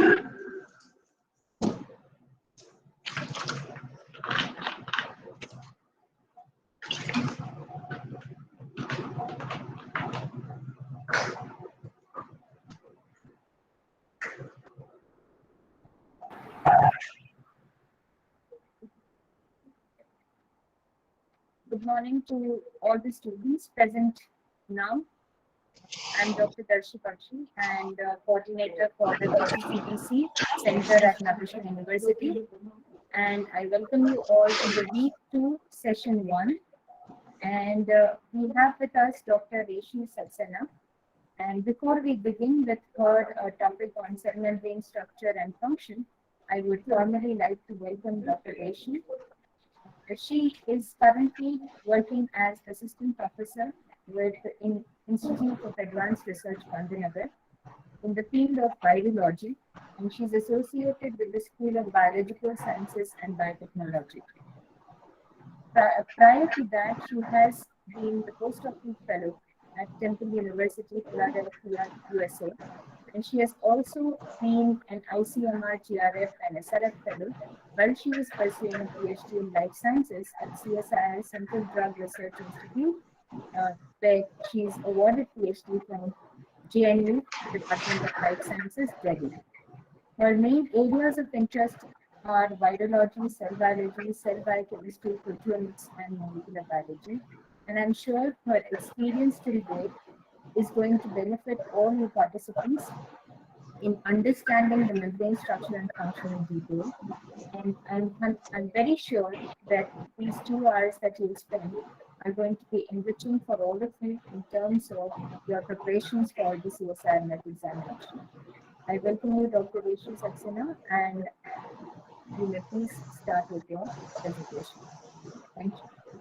Good morning to all the students present now. I'm Dr. Darshi Pakshi and coordinator for the BCCBC Center at Navishwa University. And I welcome you all to the week 2, session 1. And we have with us Dr. Reshmi Saxena. And before we begin with her topic on cell membrane structure and function, I would formally like to welcome Dr. Reshmi. She is currently working as assistant professor with the Institute of Advanced Research, Gandhinagar, in the field of virology, and she's associated with the School of Biological Sciences and Biotechnology. Prior to that, she has been the postdoctoral fellow at Temple University, Philadelphia, USA, and she has also been an ICMR, GRF, and SRF fellow while she was pursuing a PhD in life sciences at CSIR Central Drug Research Institute, where she is awarded PhD from JNU, Department of Life Sciences, Delhi. Her main areas of interest are virology, cell biology, cell biochemistry, proteomics, and molecular biology. And I'm sure her experience till date is going to benefit all the participants in understanding the membrane structure and function in detail. And I'm very sure that these 2 hours that you'll spend are going to be enriching for all of you in terms of your preparations for the CSIR NET examination. I welcome you, Dr. Reshmi Saxena, and you may please start with your presentation. Thank you.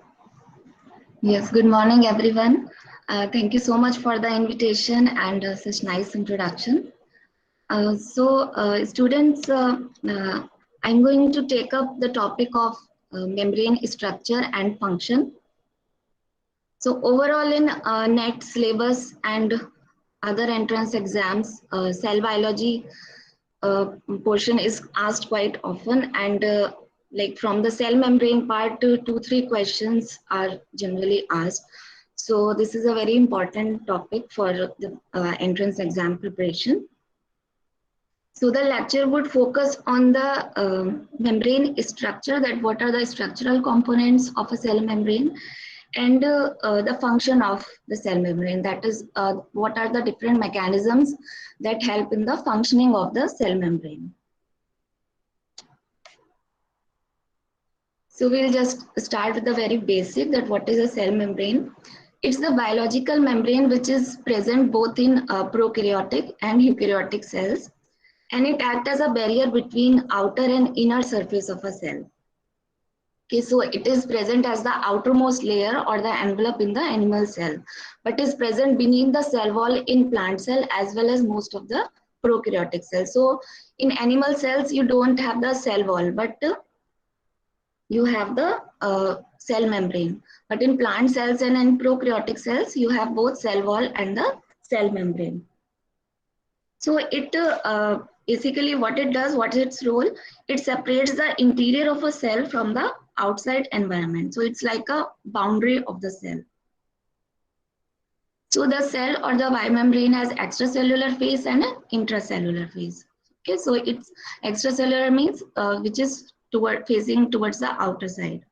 Yes, good morning, everyone. Thank you so much for the invitation and such nice introduction. Students, I'm going to take up the topic of membrane structure and function. So overall in NET syllabus and other entrance exams, cell biology portion is asked quite often, and like from the cell membrane part, 2-3 questions are generally asked. So this is a very important topic for the entrance exam preparation. So the lecture would focus on the membrane structure, that what are the structural components of a cell membrane, and the function of the cell membrane, that is what are the different mechanisms that help in the functioning of the cell membrane. So we'll just start with the very basic, that what is a cell membrane. It's the biological membrane which is present both in prokaryotic and eukaryotic cells, and it acts as a barrier between outer and inner surface of a cell. Okay, so it is present as the outermost layer or the envelope in the animal cell, but is present beneath the cell wall in plant cell as well as most of the prokaryotic cells. So in animal cells, you don't have the cell wall, but you have the cell membrane. But in plant cells and in prokaryotic cells, you have both cell wall and the cell membrane. So it basically what it does, what is its role? It separates the interior of a cell from the outside environment. So it's like a boundary of the cell. So the cell or the biomembrane has extracellular phase and an intracellular phase. Okay, so it's extracellular means which is facing towards the outer side,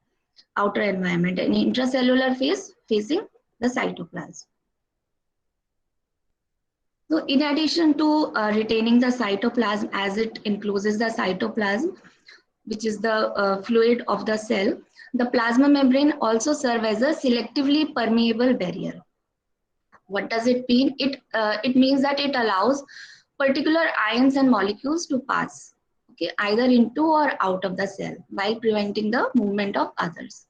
outer environment, and intracellular phase facing the cytoplasm. So in addition to retaining the cytoplasm, as it encloses the cytoplasm, which is the fluid of the cell, the plasma membrane also serves as a selectively permeable barrier. What does it mean? It means that it allows particular ions and molecules to pass, okay, either into or out of the cell by preventing the movement of others.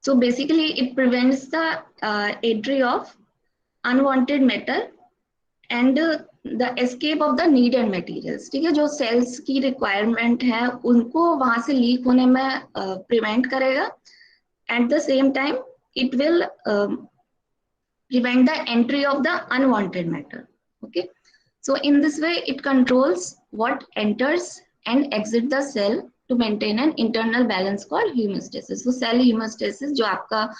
So basically, it prevents the entry of unwanted matter and the escape of the needed materials. ठीक है, जो cells की requirement है उनको वहां से leak होने में prevent करेगा. At the same time, it will prevent the entry of the unwanted matter. Okay, So in this way, it controls what enters and exits the cell to maintain an internal balance called homeostasis. So cell homeostasis, जो आपका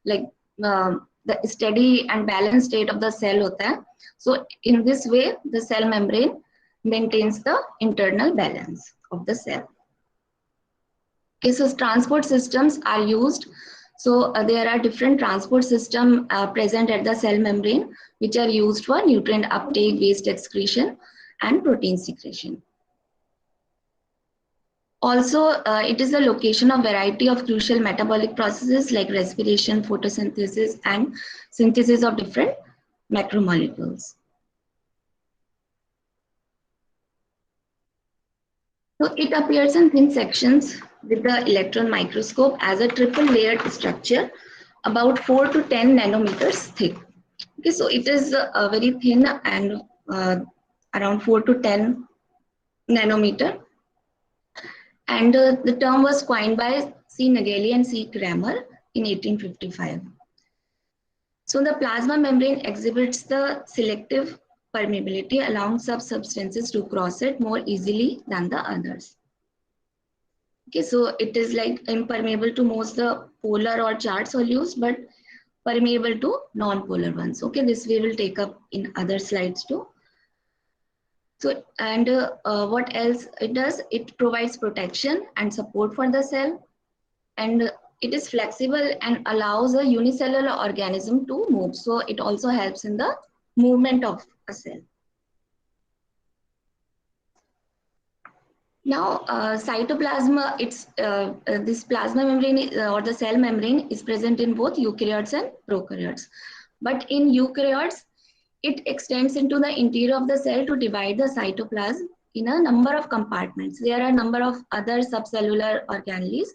like the steady and balanced state of the cell होता है. So in this way, the cell membrane maintains the internal balance of the cell. Okay, so transport systems are used. So there are different transport systems present at the cell membrane, which are used for nutrient uptake, waste excretion, and protein secretion. Also, it is the location of variety of crucial metabolic processes like respiration, photosynthesis, and synthesis of different macromolecules. So it appears in thin sections with the electron microscope as a triple layered structure about 4 to 10 nanometers thick. Okay, so it is very thin and around 4 to 10 nanometer. And the term was coined by C. Naegeli and C. Kramer in 1855. So the plasma membrane exhibits the selective permeability, allowing some substances to cross it more easily than the others. Okay, so it is like impermeable to most the polar or charged solutes, but permeable to non-polar ones. Okay, this we will take up in other slides too. So, and what else it does? It provides protection and support for the cell, and it is flexible and allows a unicellular organism to move. So it also helps in the movement of a cell. Now, cytoplasm, this plasma membrane or the cell membrane is present in both eukaryotes and prokaryotes. But in eukaryotes, it extends into the interior of the cell to divide the cytoplasm in a number of compartments. There are a number of other subcellular organelles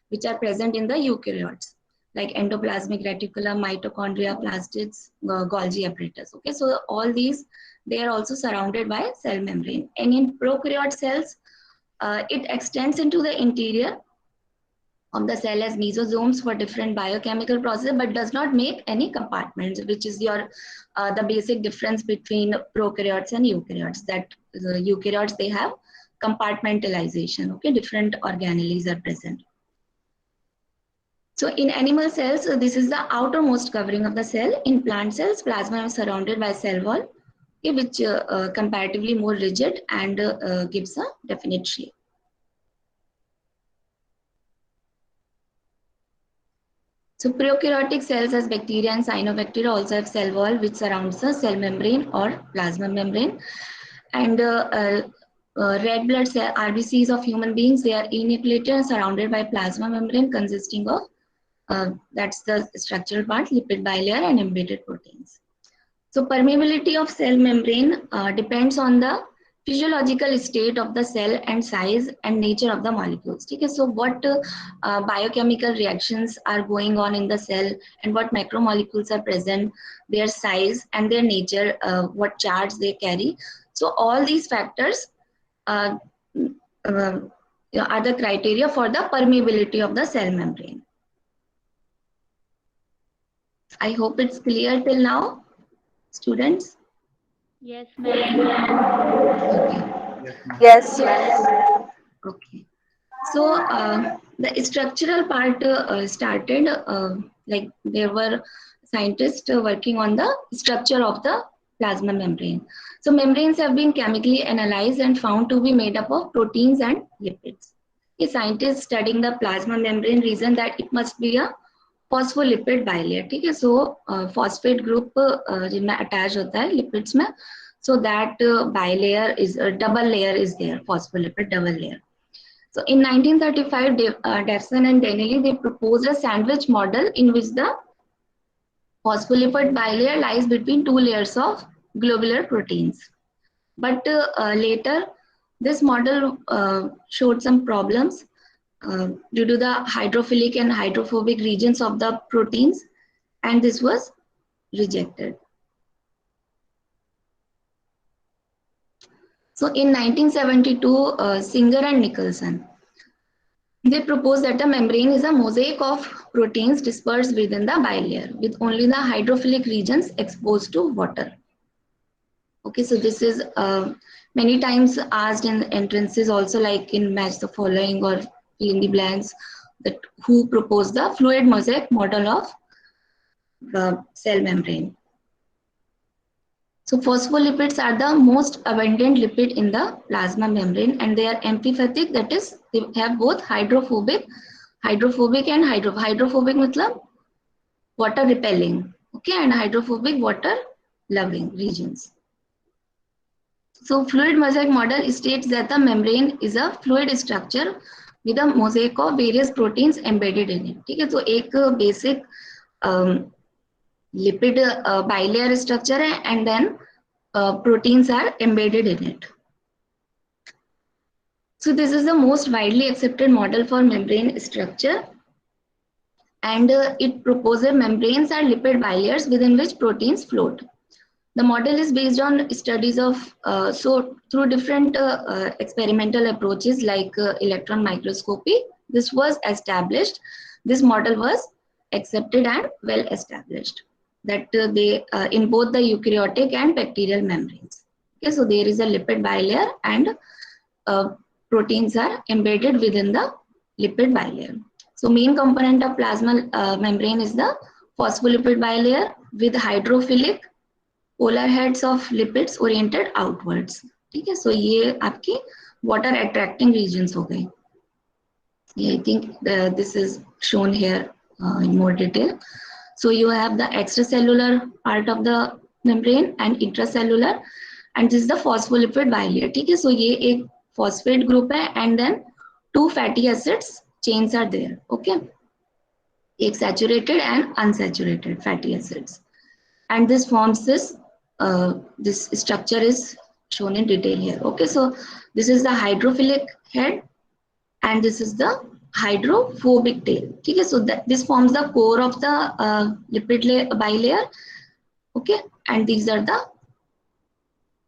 which are present in the eukaryotes, like endoplasmic reticulum, mitochondria, plastids, Golgi apparatus. Okay, so all these, they are also surrounded by cell membrane. And in prokaryote cells, it extends into the interior of the cell as mesosomes for different biochemical processes, but does not make any compartments, which is your the basic difference between prokaryotes and eukaryotes. That the eukaryotes, they have compartmentalization. Okay, different organelles are present. So in animal cells, this is the outermost covering of the cell. In plant cells, plasma is surrounded by cell wall, okay, which comparatively more rigid and gives a definite shape. So prokaryotic cells as bacteria and cyanobacteria also have cell wall which surrounds the cell membrane or plasma membrane. And red blood cell RBCs of human beings, they are enucleated and surrounded by plasma membrane consisting of that's the structural part, lipid bilayer and embedded proteins. So permeability of cell membrane depends on the physiological state of the cell and size and nature of the molecules. Okay, so what biochemical reactions are going on in the cell and what macromolecules are present, their size and their nature, what charge they carry. So all these factors are the criteria for the permeability of the cell membrane. I hope it's clear till now, students. Yes, ma'am. Okay. Yes, ma'am. Okay. So the structural part started like there were scientists working on the structure of the plasma membrane. So membranes have been chemically analyzed and found to be made up of proteins and lipids. A scientist studying the plasma membrane reasoned that it must be a phospholipid bilayer. ठीक है, so phosphate group जिनमें attach होता है lipids में, so that bilayer is double layer is there, phospholipid double layer. So in 1935, Devson and Dennelly, they proposed a sandwich model in which the phospholipid bilayer lies between two layers of globular proteins. But later, this model showed some problems due to the hydrophilic and hydrophobic regions of the proteins, and this was rejected. So in 1972, Singer and Nicholson, they proposed that the membrane is a mosaic of proteins dispersed within the bilayer with only the hydrophilic regions exposed to water. Okay, so this is many times asked in entrances also, like in match the following or fill in the blanks, that who proposed the fluid mosaic model of the cell membrane. So phospholipids are the most abundant lipid in the plasma membrane, and they are amphipathic, that is they have both hydrophobic and hydrophobic matlab water repelling, okay, and hydrophobic water loving regions. So fluid mosaic model states that the membrane is a fluid structure with a mosaic of various proteins embedded in it. ठीक है, तो एक basic lipid bilayer structure है, and then proteins are embedded in it. So this is the most widely accepted model for membrane structure, and it proposes membranes are lipid bilayers within which proteins float. The model is based on studies of, through different experimental approaches like electron microscopy, this was established. This model was accepted and well established that they in both the eukaryotic and bacterial membranes. Okay, so there is a lipid bilayer and proteins are embedded within the lipid bilayer. So main component of plasma membrane is the phospholipid bilayer with hydrophilic polar heads of lipids oriented outwards. ठीक है, so ये आपकी water attracting regions हो गई. Yeah, I think this is shown here in more detail. So you have the extracellular part of the membrane and intracellular, and this is the phospholipid bilayer. ठीक है, so ये एक phosphate group है, and then two fatty acids chains are there. Okay, एक saturated and unsaturated fatty acids, and this forms this structure is shown in detail here. Okay, so this is the hydrophilic head and this is the hydrophobic tail. Okay, so that this forms the core of the lipid bilayer. Okay, and these are the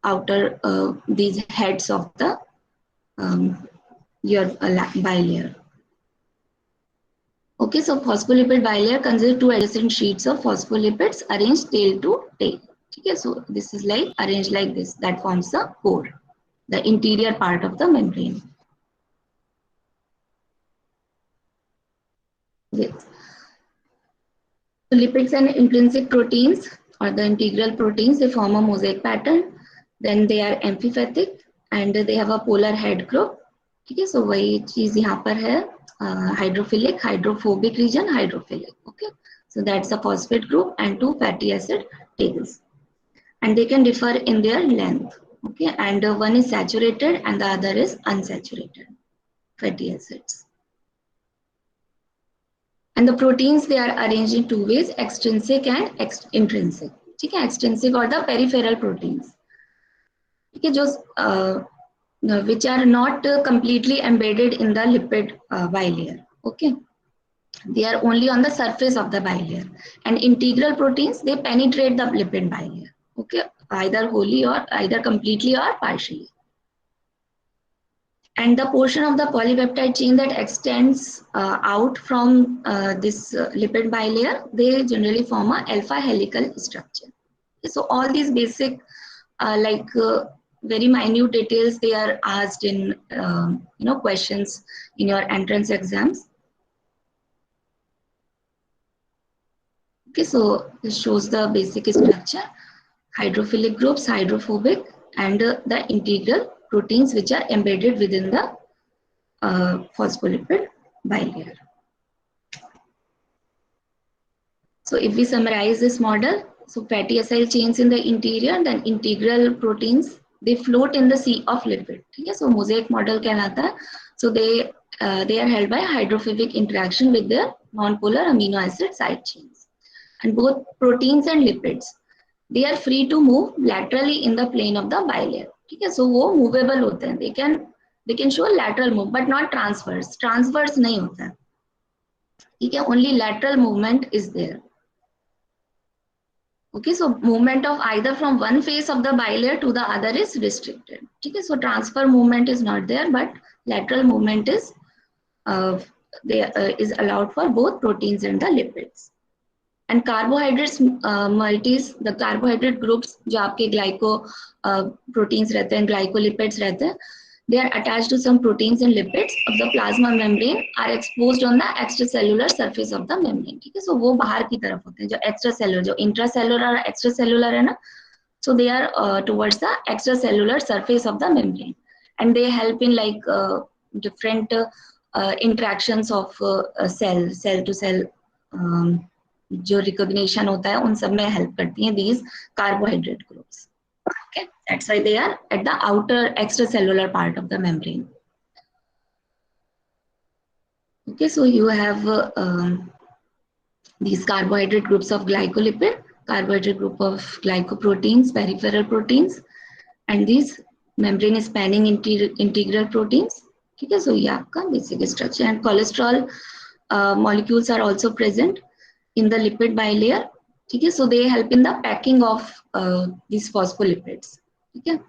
outer these heads of the your bilayer. Okay, so phospholipid bilayer consists two adjacent sheets of phospholipids arranged tail to tail. Okay, so this is like arranged like this, that forms the core, the interior part of the membrane. Okay. So lipids and intrinsic proteins or the integral proteins, they form a mosaic pattern. Then they are amphipathic and they have a polar head group. Okay, so वही चीज यहाँ पर है, hydrophilic, hydrophobic region, hydrophilic. Okay, so that's a phosphate group and two fatty acid tails. And they can differ in their length. Okay, and one is saturated and the other is unsaturated fatty acids. And the proteins, they are arranged in two ways, extrinsic and intrinsic. Okay, extrinsic or the peripheral proteins. Okay, just which are not completely embedded in the lipid bilayer. Okay, they are only on the surface of the bilayer. And integral proteins, they penetrate the lipid bilayer. Okay, either wholly or either completely or partially. And the portion of the polypeptide chain that extends out from this lipid bilayer, they generally form a alpha helical structure. So all these basic very minute details, they are asked in questions in your entrance exams. Okay, so this shows the basic structure: hydrophilic groups, hydrophobic, and the integral proteins which are embedded within the phospholipid bilayer. So if we summarize this model, so fatty acyl chains in the interior, then integral proteins, they float in the sea of lipid. Okay, so mosaic model कहलाता है. So they are held by hydrophobic interaction with their non-polar amino acid side chains. And both proteins and lipids, they are free to move laterally in the plane of the bilayer. ठीक है, so वो movable होते हैं. They can show lateral move, but not transverse. Transverse नहीं होता है. ठीक है, only lateral movement is there. Okay, so movement of either from one face of the bilayer to the other is restricted. Okay, so transfer movement is not there, but lateral movement is is allowed for both proteins and the lipids. And carbohydrates multis, the carbohydrate groups जो आपके glyco proteins रहते हैं, glycolipids रहते हैं, they are attached to some proteins and lipids of the plasma membrane are exposed on the extracellular surface of the membrane. ठीक है, so वो बाहर की तरफ होते हैं, जो extracellular, जो intracellular और extracellular है ना, so they are towards the extracellular surface of the membrane, and they help in like different interactions of cell to cell, जो रिकॉग्निशन होता है उन सब में हेल्प करती हैं these carbohydrate groups. Okay, that's why they are at the outer extracellular part of the membrane. Okay, so you have these carbohydrate groups of glycolipid, carbohydrate group of glycoproteins, peripheral proteins, and these membrane spanning integral proteins. Okay, so ये आपका basic structure. And cholesterol molecules are also present in the lipid bilayer. Okay, so they help in the packing of these phospholipids. Okay.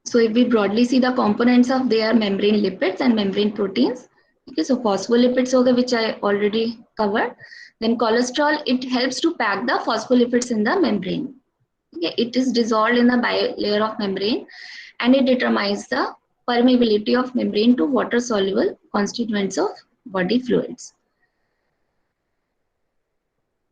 So if we broadly see the components of their membrane lipids and membrane proteins. Okay, so phospholipids, which I already covered. Then cholesterol, it helps to pack the phospholipids in the membrane. Okay, it is dissolved in the bilayer of membrane, and it determines the permeability of membrane to water soluble constituents of body fluids.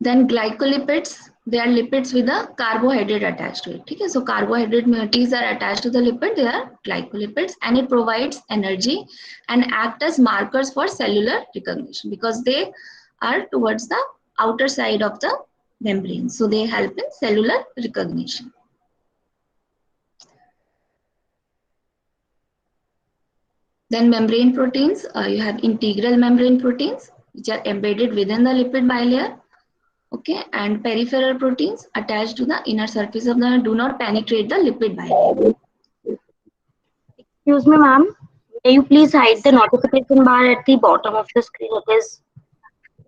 Then glycolipids, they are lipids with a carbohydrate attached to it. Okay, so carbohydrate moieties are attached to the lipid, they are glycolipids, and it provides energy and act as markers for cellular recognition because they are towards the outer side of the membrane. So they help in cellular recognition. Then membrane proteins, you have integral membrane proteins, which are embedded within the lipid bilayer. Okay, and peripheral proteins attached to the inner surface of the do not penetrate the lipid bilayer. Excuse me, ma'am. May you please hide the notification bar at the bottom of the screen? It is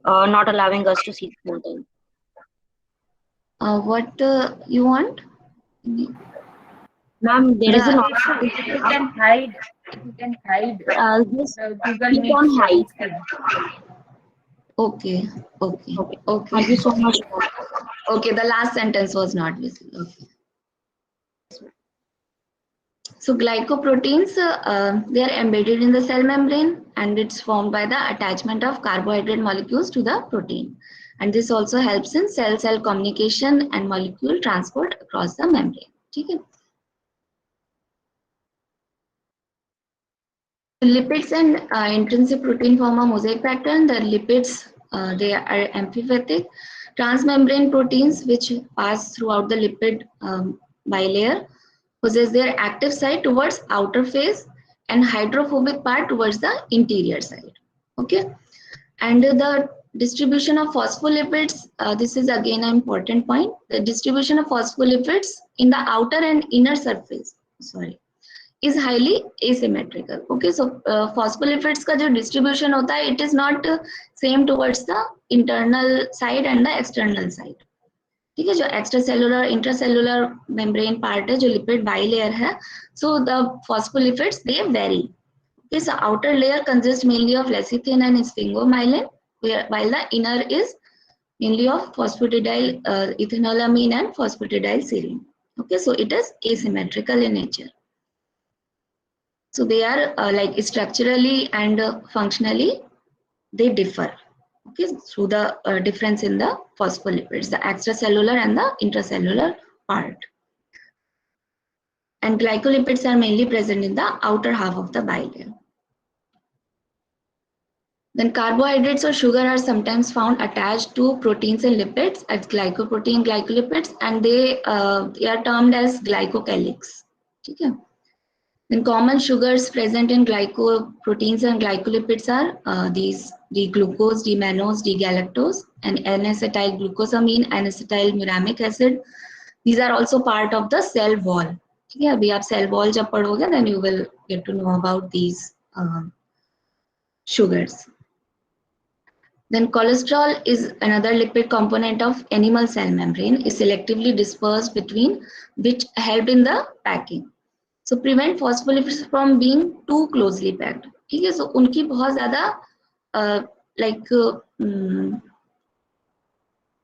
not allowing us to see the content. What you want? Ma'am, there is a If you can hide, just the Google click Meet on hide. screen. Okay. Thank you so much. Okay, the last sentence was not visible. Okay. So glycoproteins, they are embedded in the cell membrane, and it's formed by the attachment of carbohydrate molecules to the protein. And this also helps in cell-cell communication and molecule transport across the membrane. Okay. Lipids and intrinsic protein form a mosaic pattern. The lipids, they are amphipathic. Transmembrane proteins, which pass throughout the lipid bilayer, possess their active side towards outer face and hydrophobic part towards the interior side. Okay, and the distribution of phospholipids, this is again an important point. The distribution of phospholipids in the outer and inner surface, is highly asymmetrical. Okay, so phospholipids का जो distribution होता है, it is not same towards the internal side and the external side. ठीक है, जो extracellular, intracellular membrane part है, जो lipid bilayer है, so the phospholipids they vary. Okay, so outer layer consists mainly of lecithin and sphingomyelin, while the inner is mainly of phosphatidyl ethanolamine and phosphatidylserine. Okay, so it is asymmetrical in nature. So they are like structurally and functionally, they differ. Okay, through the difference in the phospholipids, the extracellular and the intracellular part. And glycolipids are mainly present in the outer half of the bilayer. Then carbohydrates or sugar are sometimes found attached to proteins and lipids as glycoprotein, glycolipids, and they are termed as glycocalyx. Okay. Then common sugars present in glycoproteins and glycolipids are these D-glucose, D-mannose, D-galactose, and N-acetyl-glucosamine, N-acetylmuramic acid. These are also part of the cell wall. Okay, अभी आप cell wall जब पढ़ोगे, then you will get to know about these sugars. Then cholesterol is another lipid component of animal cell membrane, is selectively dispersed between which help in the packing. So prevent phospholipids from being too closely packed. ठीक है, so उनकी बहुत ज़्यादा like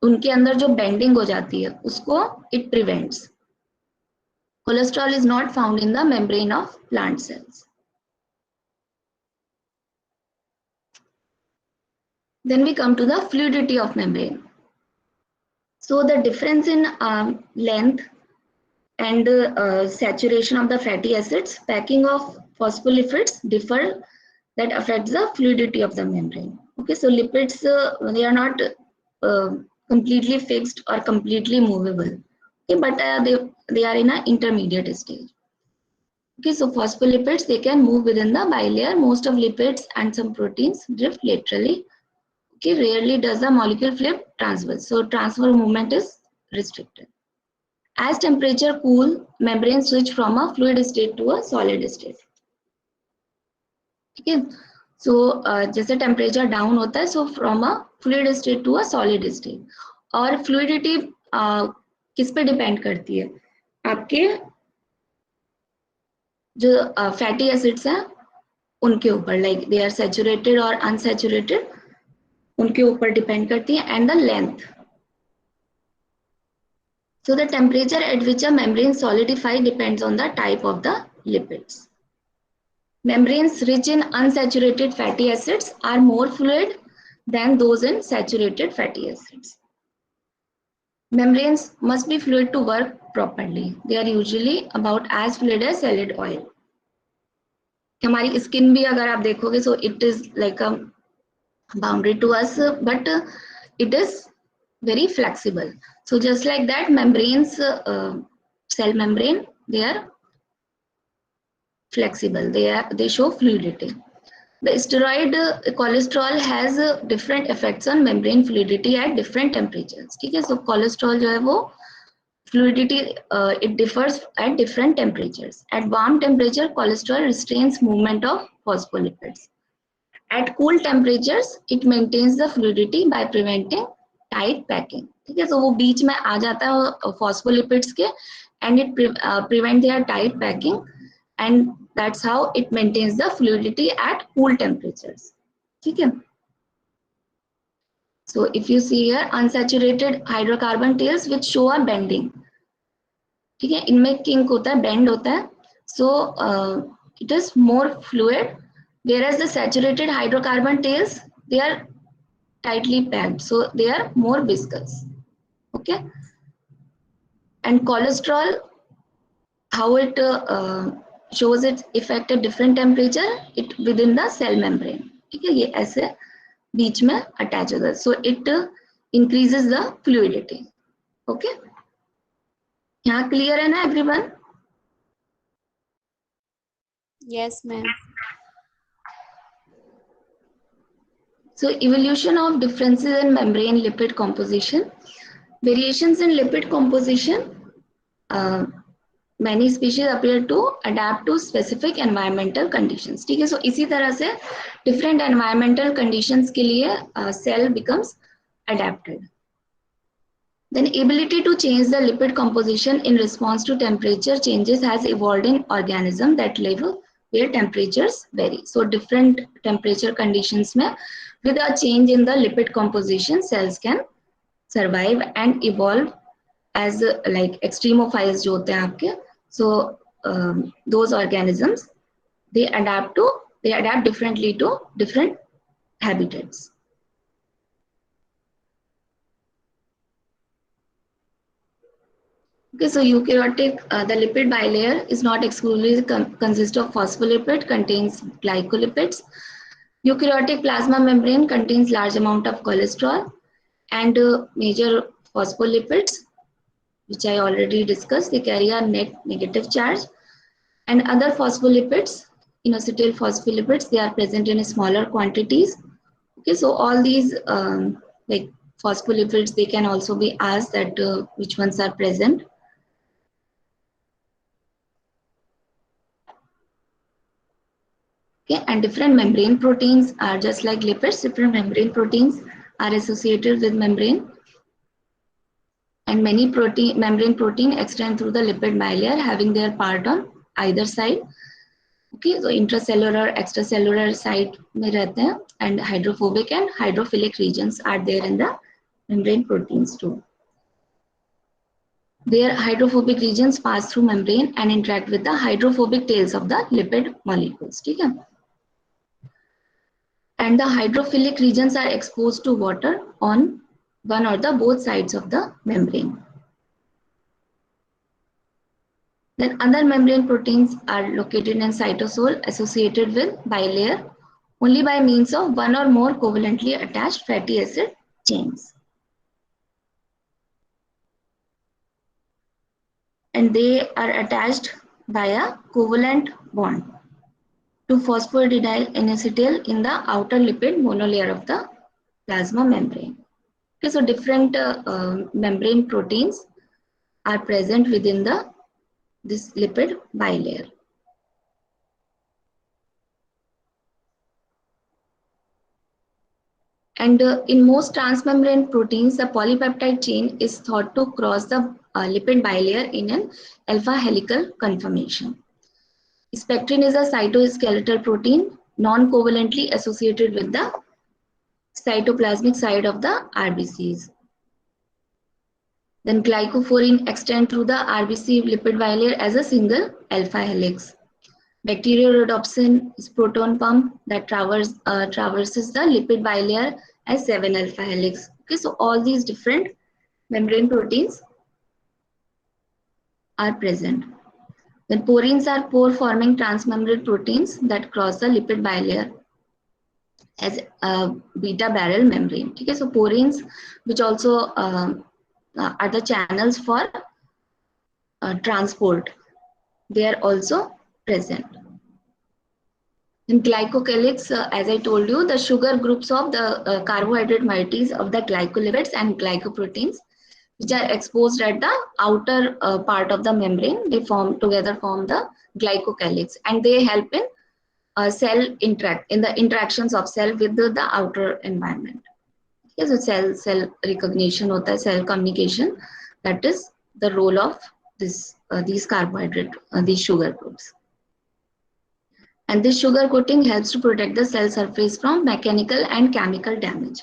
उनके अंदर जो bending हो जाती है उसको it prevents. Cholesterol is not found in the membrane of plant cells. Then we come to the fluidity of membrane. So the difference in length and saturation of the fatty acids, packing of phospholipids differ that affects the fluidity of the membrane. Okay, so lipids, they are not completely fixed or completely movable. Okay, but they are in an intermediate stage. Okay, so phospholipids, they can move within the bilayer. Most of lipids and some proteins drift laterally. Okay, rarely does the molecule flip transverse. So transfer movement is restricted. As temperature cool, membrane switch from a fluid state to a solid state. Okay, so जैसे temperature down होता है, so from a fluid state to a solid state. और fluidity किस पे depend करती है? आपके जो फैटी एसिड्स हैं उनके ऊपर, लाइक दे आर सैचुरेटेड और अनसैचुरेटेड, उनके ऊपर डिपेंड करती है, and the length. So the temperature at which a membrane solidify depends on the type of the lipids. Membranes rich in unsaturated fatty acids are more fluid than those in saturated fatty acids. Membranes must be fluid to work properly. They are usually about as fluid as solid oil. हमारी skin भी अगर आप देखोगे, so it is like a boundary to us, but it is very flexible. So just like that, membranes, cell membrane, they are flexible. They show fluidity. The steroid cholesterol has different effects on membrane fluidity at different temperatures. ठीक है, so cholesterol जो है वो fluidity it differs at different temperatures. At warm temperature, cholesterol restrains movement of phospholipids. At cool temperatures, it maintains the fluidity by preventing tight packing. ठीक है, so वो बीच में आ जाता है phospholipids के, and it prevent their tight packing, and that's how it maintains the fluidity at cool temperatures. ठीक है. So if you see here, unsaturated hydrocarbon tails which show a bending. ठीक है, इनमें kink होता है, bend होता है, so it is more fluid, whereas the saturated hydrocarbon tails, they are tightly packed, so they are more viscous. Okay, and cholesterol, how it shows its effect at different temperature, it within the cell membrane. ठीक है, ये ऐसे बीच में attach होता है, so it increases the fluidity. Okay, यहाँ clear है ना everyone? Yes, ma'am. So evolution of differences in membrane lipid composition. Variations in lipid composition. Many species appear to adapt to specific environmental conditions. ठीक है, so इसी तरह से different environmental conditions के लिए cell becomes adapted. Then ability to change the lipid composition in response to temperature changes has evolved in organisms that live where temperatures vary. So different temperature conditions में with a change in the lipid composition, cells can survive and evolve as like extremophiles जो होते हैं आपके. So those organisms, they adapt differently to different habitats. Okay, so eukaryotic, the lipid bilayer is not exclusively consist of phospholipid, contains glycolipids. Eukaryotic plasma membrane contains large amount of cholesterol and major phospholipids, which I already discussed. They carry a net negative charge, and other phospholipids, inositol phospholipids, they are present in smaller quantities. Okay, so all these like phospholipids, they can also be asked that which ones are present. Okay, and different membrane proteins are just like lipids. Different membrane proteins are associated with membrane, and many membrane protein extend through the lipid bilayer, having their part on either side. Okay, so intracellular, extracellular site में रहते हैं, and hydrophobic and hydrophilic regions are there in the membrane proteins too. Their hydrophobic regions pass through membrane and interact with the hydrophobic tails of the lipid molecules. ठीक है? And the hydrophilic regions are exposed to water on one or the both sides of the membrane. Then other membrane proteins are located in cytosol associated with bilayer only by means of one or more covalently attached fatty acid chains. And they are attached by a covalent bond to phosphodidyl inositol in the outer lipid monolayer of the plasma membrane. Okay, so different membrane proteins are present within this lipid bilayer. And in most transmembrane proteins, the polypeptide chain is thought to cross the lipid bilayer in an alpha helical conformation. Spectrin is a cytoskeletal protein non-covalently associated with the cytoplasmic side of the RBCs. Then glycophorin extends through the RBC lipid bilayer as a single alpha helix. Bacteriorhodopsin is proton pump that traverses the lipid bilayer as 7 alpha helix. Okay, so all these different membrane proteins are present. Then porins are pore-forming transmembrane proteins that cross the lipid bilayer as a beta barrel membrane. Okay, so porins, which also are the channels for transport, they are also present. In glycocalyx, as I told you, the sugar groups of the carbohydrate moieties of the glycolipids and glycoproteins, which are exposed at the outer part of the membrane, they form the glycocalyx, and they help in the interactions of cell with the outer environment. Okay, so cell recognition hota hai, cell communication, that is the role of these carbohydrate, these sugar groups. And this sugar coating helps to protect the cell surface from mechanical and chemical damage.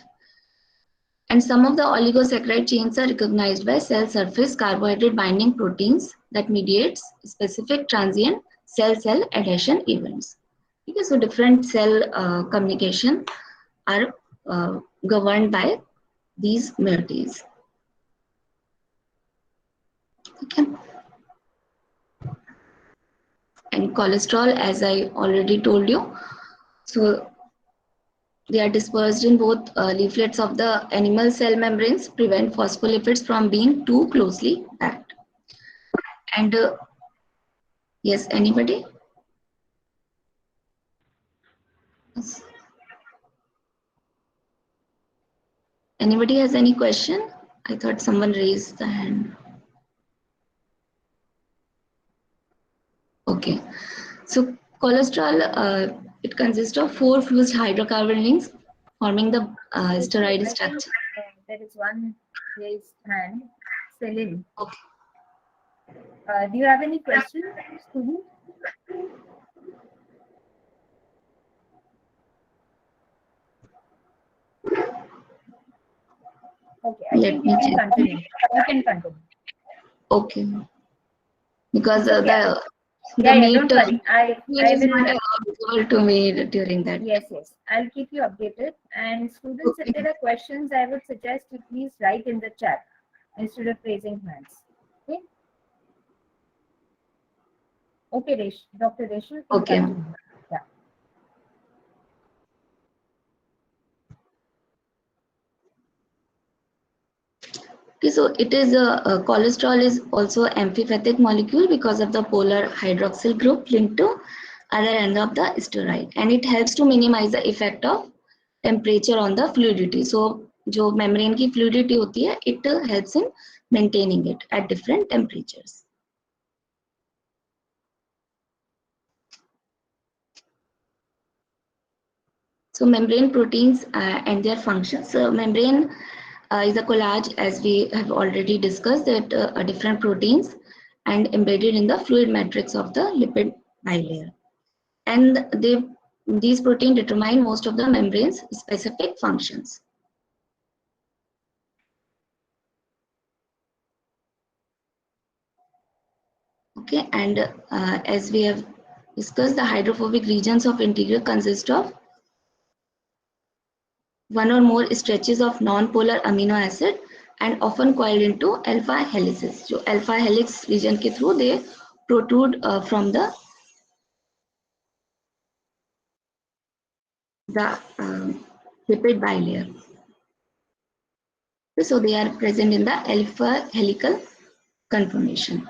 And some of the oligosaccharide chains are recognized by cell surface carbohydrate binding proteins that mediates specific transient cell-cell adhesion events. Okay, so different cell communication are governed by these moieties. Okay. And cholesterol, as I already told you, so they are dispersed in both leaflets of the animal cell membranes, prevent phospholipids from being too closely packed. And yes, anybody? Yes. Anybody has any question? I thought someone raised the hand. Okay, so cholesterol, it consists of 4 fused hydrocarbon rings forming the steroid structure. There is one raised hand, Celine. Okay. Do you have any questions, student? Okay, I think you can continue. You can continue. Okay. Because the don't meet worry. I is will. not available to me during that. Yes. I'll keep you updated. And students, if there are questions, I would suggest you please write in the chat instead of raising hands. Okay. Okay, Dr. Reshma. Okay. Yeah. Okay, so it is cholesterol is also amphipathic molecule because of the polar hydroxyl group linked to other end of the steroid, and it helps to minimize the effect of temperature on the fluidity. So, जो membrane की fluidity होती है, it helps in maintaining it at different temperatures. So, membrane proteins and their functions. So, membrane is a collage, as we have already discussed, that different proteins and embedded in the fluid matrix of the lipid bilayer. and these proteins determine most of the membrane's specific functions. Okay, and as we have discussed, the hydrophobic regions of interior consist of one or more stretches of non-polar amino acid and often coiled into alpha helices. So alpha helix region के through they protrude from the lipid bilayer. So they are present in the alpha helical conformation.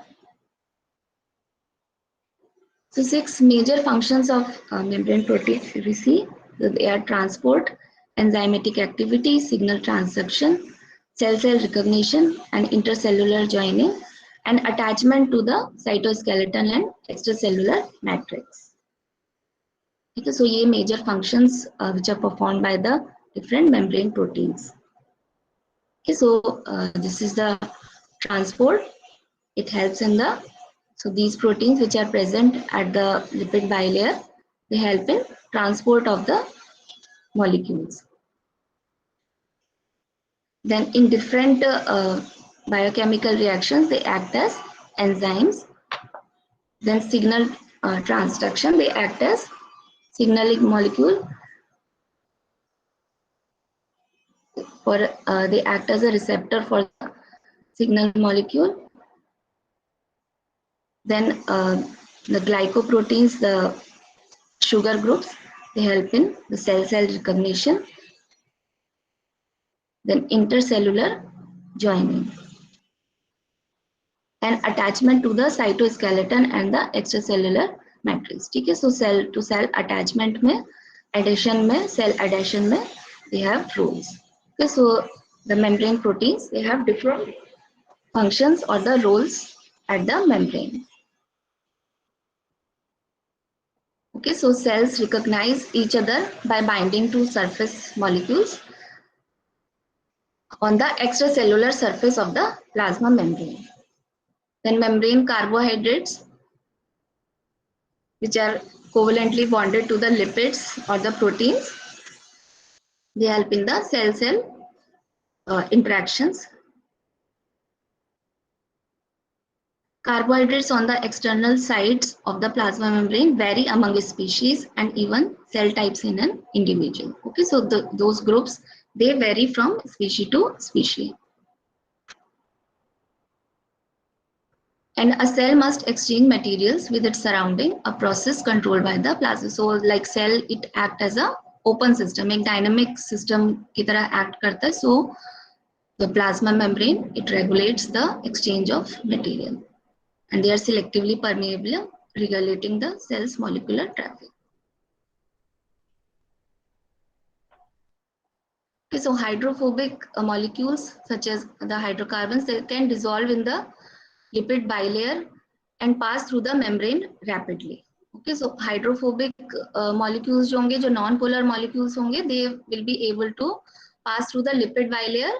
So 6 major functions of membrane proteins we see. So they are transport, enzymatic activity, signal transduction, cell-cell recognition, and intercellular joining, and attachment to the cytoskeleton and extracellular matrix. Okay, so ये major functions which are performed by the different membrane proteins. Okay, so this is the transport. It helps in the, so these proteins which are present at the lipid bilayer, they help in transport of the molecules. Then in different biochemical reactions, they act as enzymes. Then signal transduction, they act as signaling molecule, or they act as a receptor for the signal molecule. Then the glycoproteins, the sugar groups, they help in the cell-cell recognition. Then intercellular joining and attachment to the cytoskeleton and the extracellular matrix. ठीक है, so cell to cell attachment में, adhesion में, cell adhesion में, they have roles. Okay, so the membrane proteins, they have different functions or the roles at the membrane. Okay, so cells recognize each other by binding to surface molecules on the extracellular surface of the plasma membrane. Then membrane carbohydrates, which are covalently bonded to the lipids or the proteins, they help in the cell-cell interactions. Carbohydrates on the external sides of the plasma membrane vary among species and even cell types in an individual. Okay, so those groups, they vary from species to species. And a cell must exchange materials with its surrounding, a process controlled by the plasma. So like cell, it act as a open system, एक dynamic system की तरह act करता है. So the plasma membrane, it regulates the exchange of material. And they are selectively permeable, regulating the cell's molecular traffic. Okay, so hydrophobic molecules such as the hydrocarbons, they can dissolve in the lipid bilayer and pass through the membrane rapidly. Okay, so hydrophobic molecules जो होंगे, जो non-polar molecules होंगे, they will be able to pass through the lipid bilayer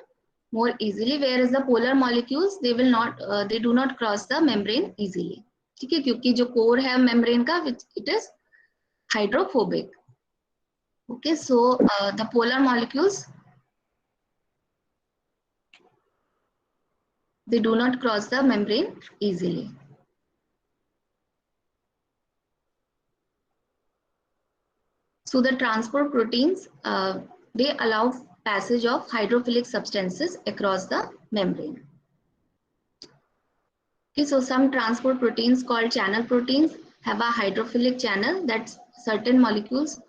more easily, whereas the polar molecules, they will not, they do not cross the membrane easily. ठीक है, क्योंकि जो core है membrane का, which it is hydrophobic. Okay, so the polar molecules, they do not cross the membrane easily. So the transport proteins, they allow passage of hydrophilic substances across the membrane. Okay, so some transport proteins called channel proteins have a hydrophilic channel that certain molecules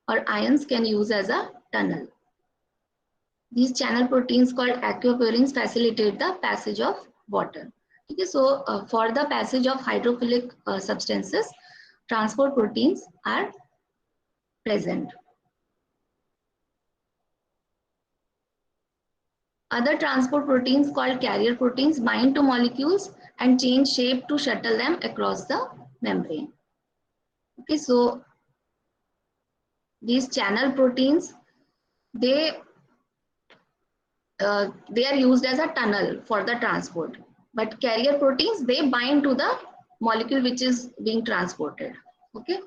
or ions can use as a tunnel. These channel proteins called aquaporins facilitate the passage of water. Okay, so for the passage of hydrophilic substances, transport proteins are present. Other transport proteins called carrier proteins bind to molecules and change shape to shuttle them across the membrane. Okay, so these channel proteins, they are used as a tunnel for the transport, but carrier proteins, they bind to the molecule which is being transported. Okay,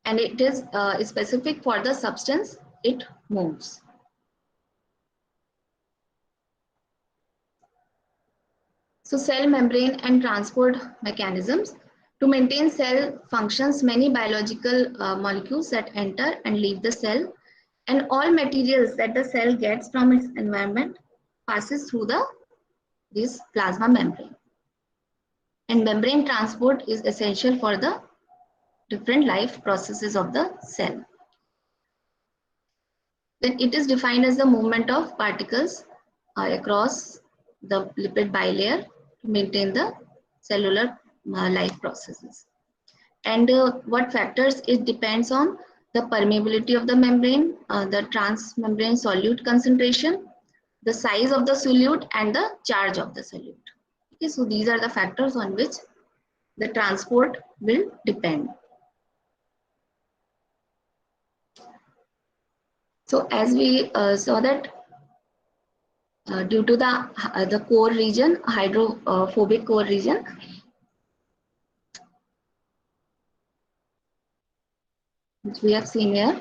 and it is specific for the substance it moves. So cell membrane and transport mechanisms. To maintain cell functions, many biological molecules that enter and leave the cell, and all materials that the cell gets from its environment passes through this plasma membrane. And membrane transport is essential for the different life processes of the cell. Then it is defined as the movement of particles across the lipid bilayer to maintain the cellular life processes. And what factors it depends on: the permeability of the membrane, the transmembrane solute concentration, the size of the solute, and the charge of the solute. Okay, so these are the factors on which the transport will depend. So as we saw that due to the core region, hydrophobic core region, which we have seen here,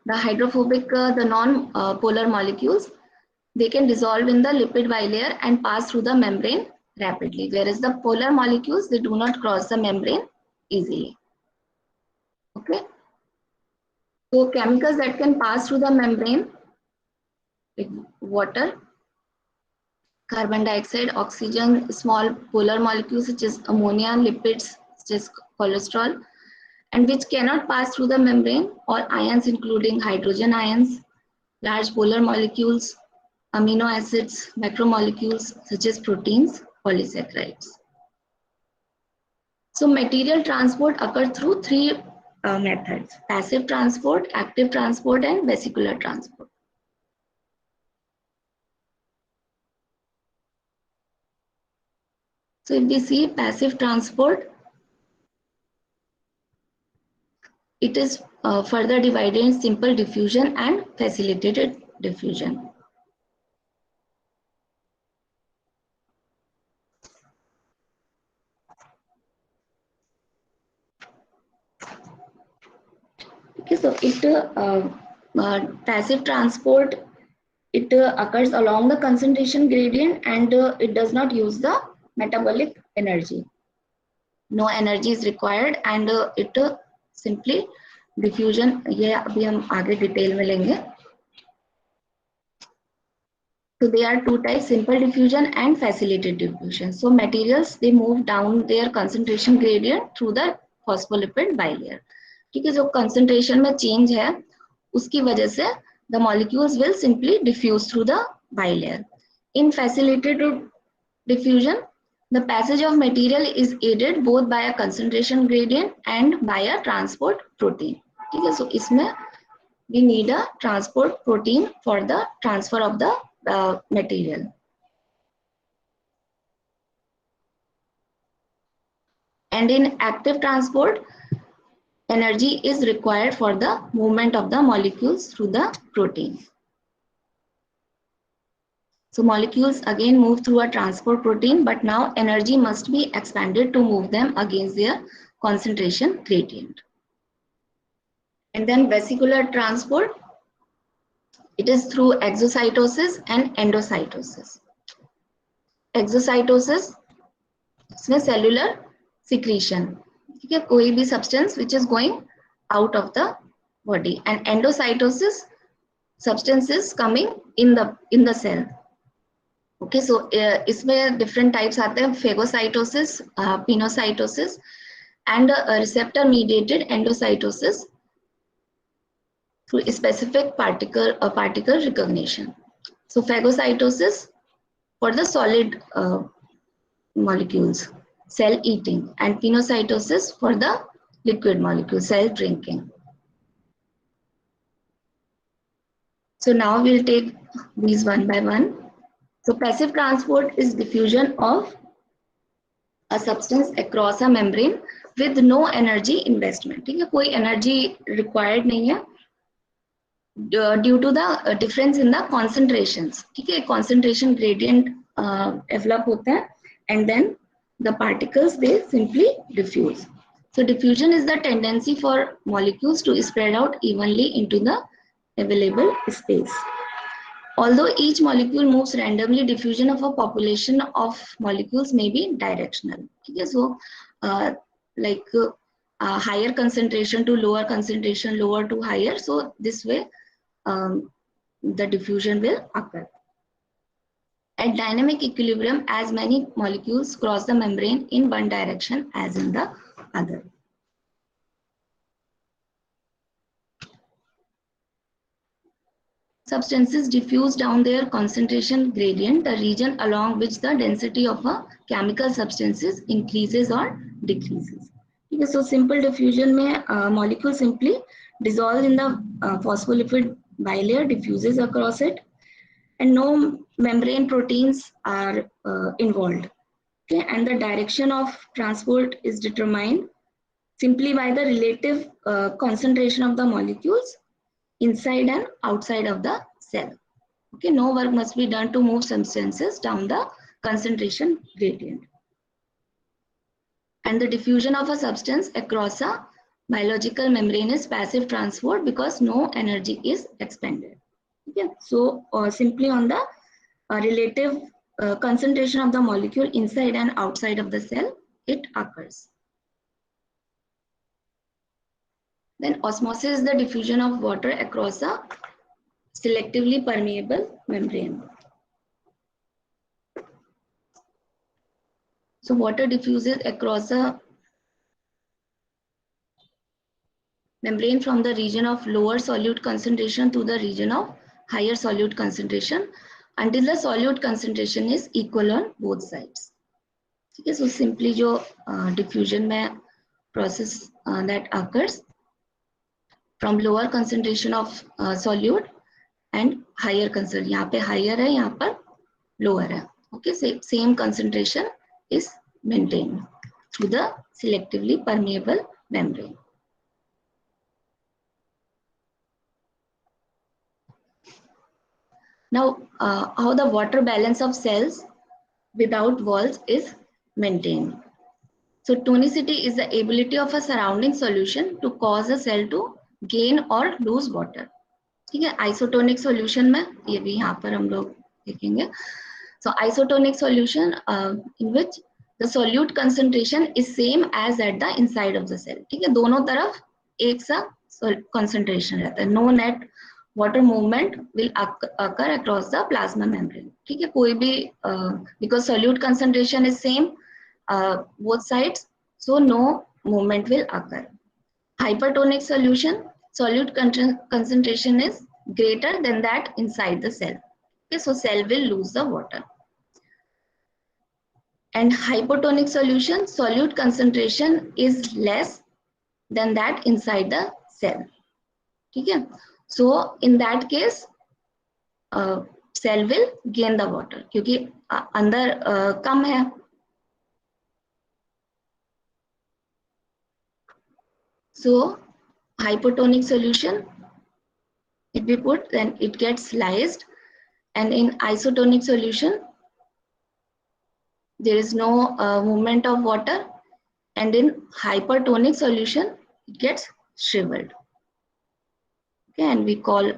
the hydrophobic, the non-polar molecules, they can dissolve in the lipid bilayer and pass through the membrane rapidly, whereas the polar molecules, they do not cross the membrane easily. Okay. So chemicals that can pass through the membrane, like water, carbon dioxide, oxygen, small polar molecules such as ammonia, lipids such as cholesterol, and which cannot pass through the membrane, or ions including hydrogen ions, large polar molecules, amino acids, macromolecules such as proteins, polysaccharides. So material transport occurs through three methods: passive transport, active transport, and vesicular transport. So if we see passive transport, it is further divided in simple diffusion and facilitated diffusion. Okay, so passive transport, it occurs along the concentration gradient, and it does not use the metabolic energy. No energy is required, and it simply diffusion, ये अभी हम आगे detail में लेंगे. So there are two types: simple diffusion and facilitated diffusion. So materials, they move down their concentration gradient through the phospholipid bilayer. ठीक है, जो concentration में change है, उसकी वजह से the molecules will simply diffuse through the bilayer. In facilitated diffusion, the passage of material is aided both by a concentration gradient and by a transport protein. ठीक है, so इसमें we need a transport protein for the transfer of the material. And in active transport, energy is required for the movement of the molecules through the protein. So molecules again move through a transport protein, but now energy must be expanded to move them against their concentration gradient. And then vesicular transport, it is through exocytosis and endocytosis. Exocytosis, इसमें cellular secretion, ठीक है, कोई भी substance which is going out of the body. And endocytosis, substances coming in the cell. Okay, so इसमें different types आते हैं: phagocytosis, pinocytosis, and receptor mediated endocytosis through specific particle recognition. So phagocytosis for the solid molecules, cell eating, and pinocytosis for the liquid molecules, cell drinking. So now we'll take these one by one. So passive transport is diffusion of a substance across a membrane with no energy investment. ठीक है, कोई energy required नहीं है due to the difference in the concentrations. ठीक है, concentration gradient develop होता है, and then the particles, they simply diffuse. So diffusion is the tendency for molecules to spread out evenly into the available space. Although each molecule moves randomly, diffusion of a population of molecules may be directional. Okay, so like higher concentration to lower concentration, lower to higher. So this way the diffusion will occur. At dynamic equilibrium, as many molecules cross the membrane in one direction as in the other. Substances diffuse down their concentration gradient, the region along which the density of a chemical substances increases or decreases. Okay, so simple diffusion में molecule simply dissolve in the phospholipid bilayer, diffuses across it, and no membrane proteins are involved. Okay, and the direction of transport is determined simply by the relative concentration of the molecules inside and outside of the cell. Okay, no work must be done to move substances down the concentration gradient. And the diffusion of a substance across a biological membrane is passive transport because no energy is expended. Okay, so simply on the relative concentration of the molecule inside and outside of the cell, it occurs. Then osmosis is the diffusion of water across a selectively permeable membrane. So water diffuses across a membrane from the region of lower solute concentration to the region of higher solute concentration until the solute concentration is equal on both sides. Okay, so simply जो diffusion में process that occurs from lower concentration of solute and higher concentration. यहाँ पे higher है, यहाँ पर lower है. Okay, same concentration is maintained through the selectively permeable membrane. Now, how the water balance of cells without walls is maintained. So tonicity is the ability of a surrounding solution to cause a cell to gain or lose water. ठीक है, isotonic solution में ये भी यहाँ पर हम लोग देखेंगे. So isotonic solution in which the solute concentration is same as at the inside of the cell. ठीक है, दोनों तरफ एक सा concentration रहता है. No net water movement will occur across the plasma membrane. ठीक है, कोई भी because solute concentration is same both sides, so no movement will occur. Hypertonic solution, solute concentration is greater than that inside the cell. Okay, so cell will lose the water. And hypotonic solution, solute concentration is less than that inside the cell. Okay, so in that case, cell will gain the water क्योंकि अंदर कम है. So hypotonic solution, if we put, then it gets lysed, and in isotonic solution there is no movement of water, and in hypertonic solution it gets shriveled. Okay, and we call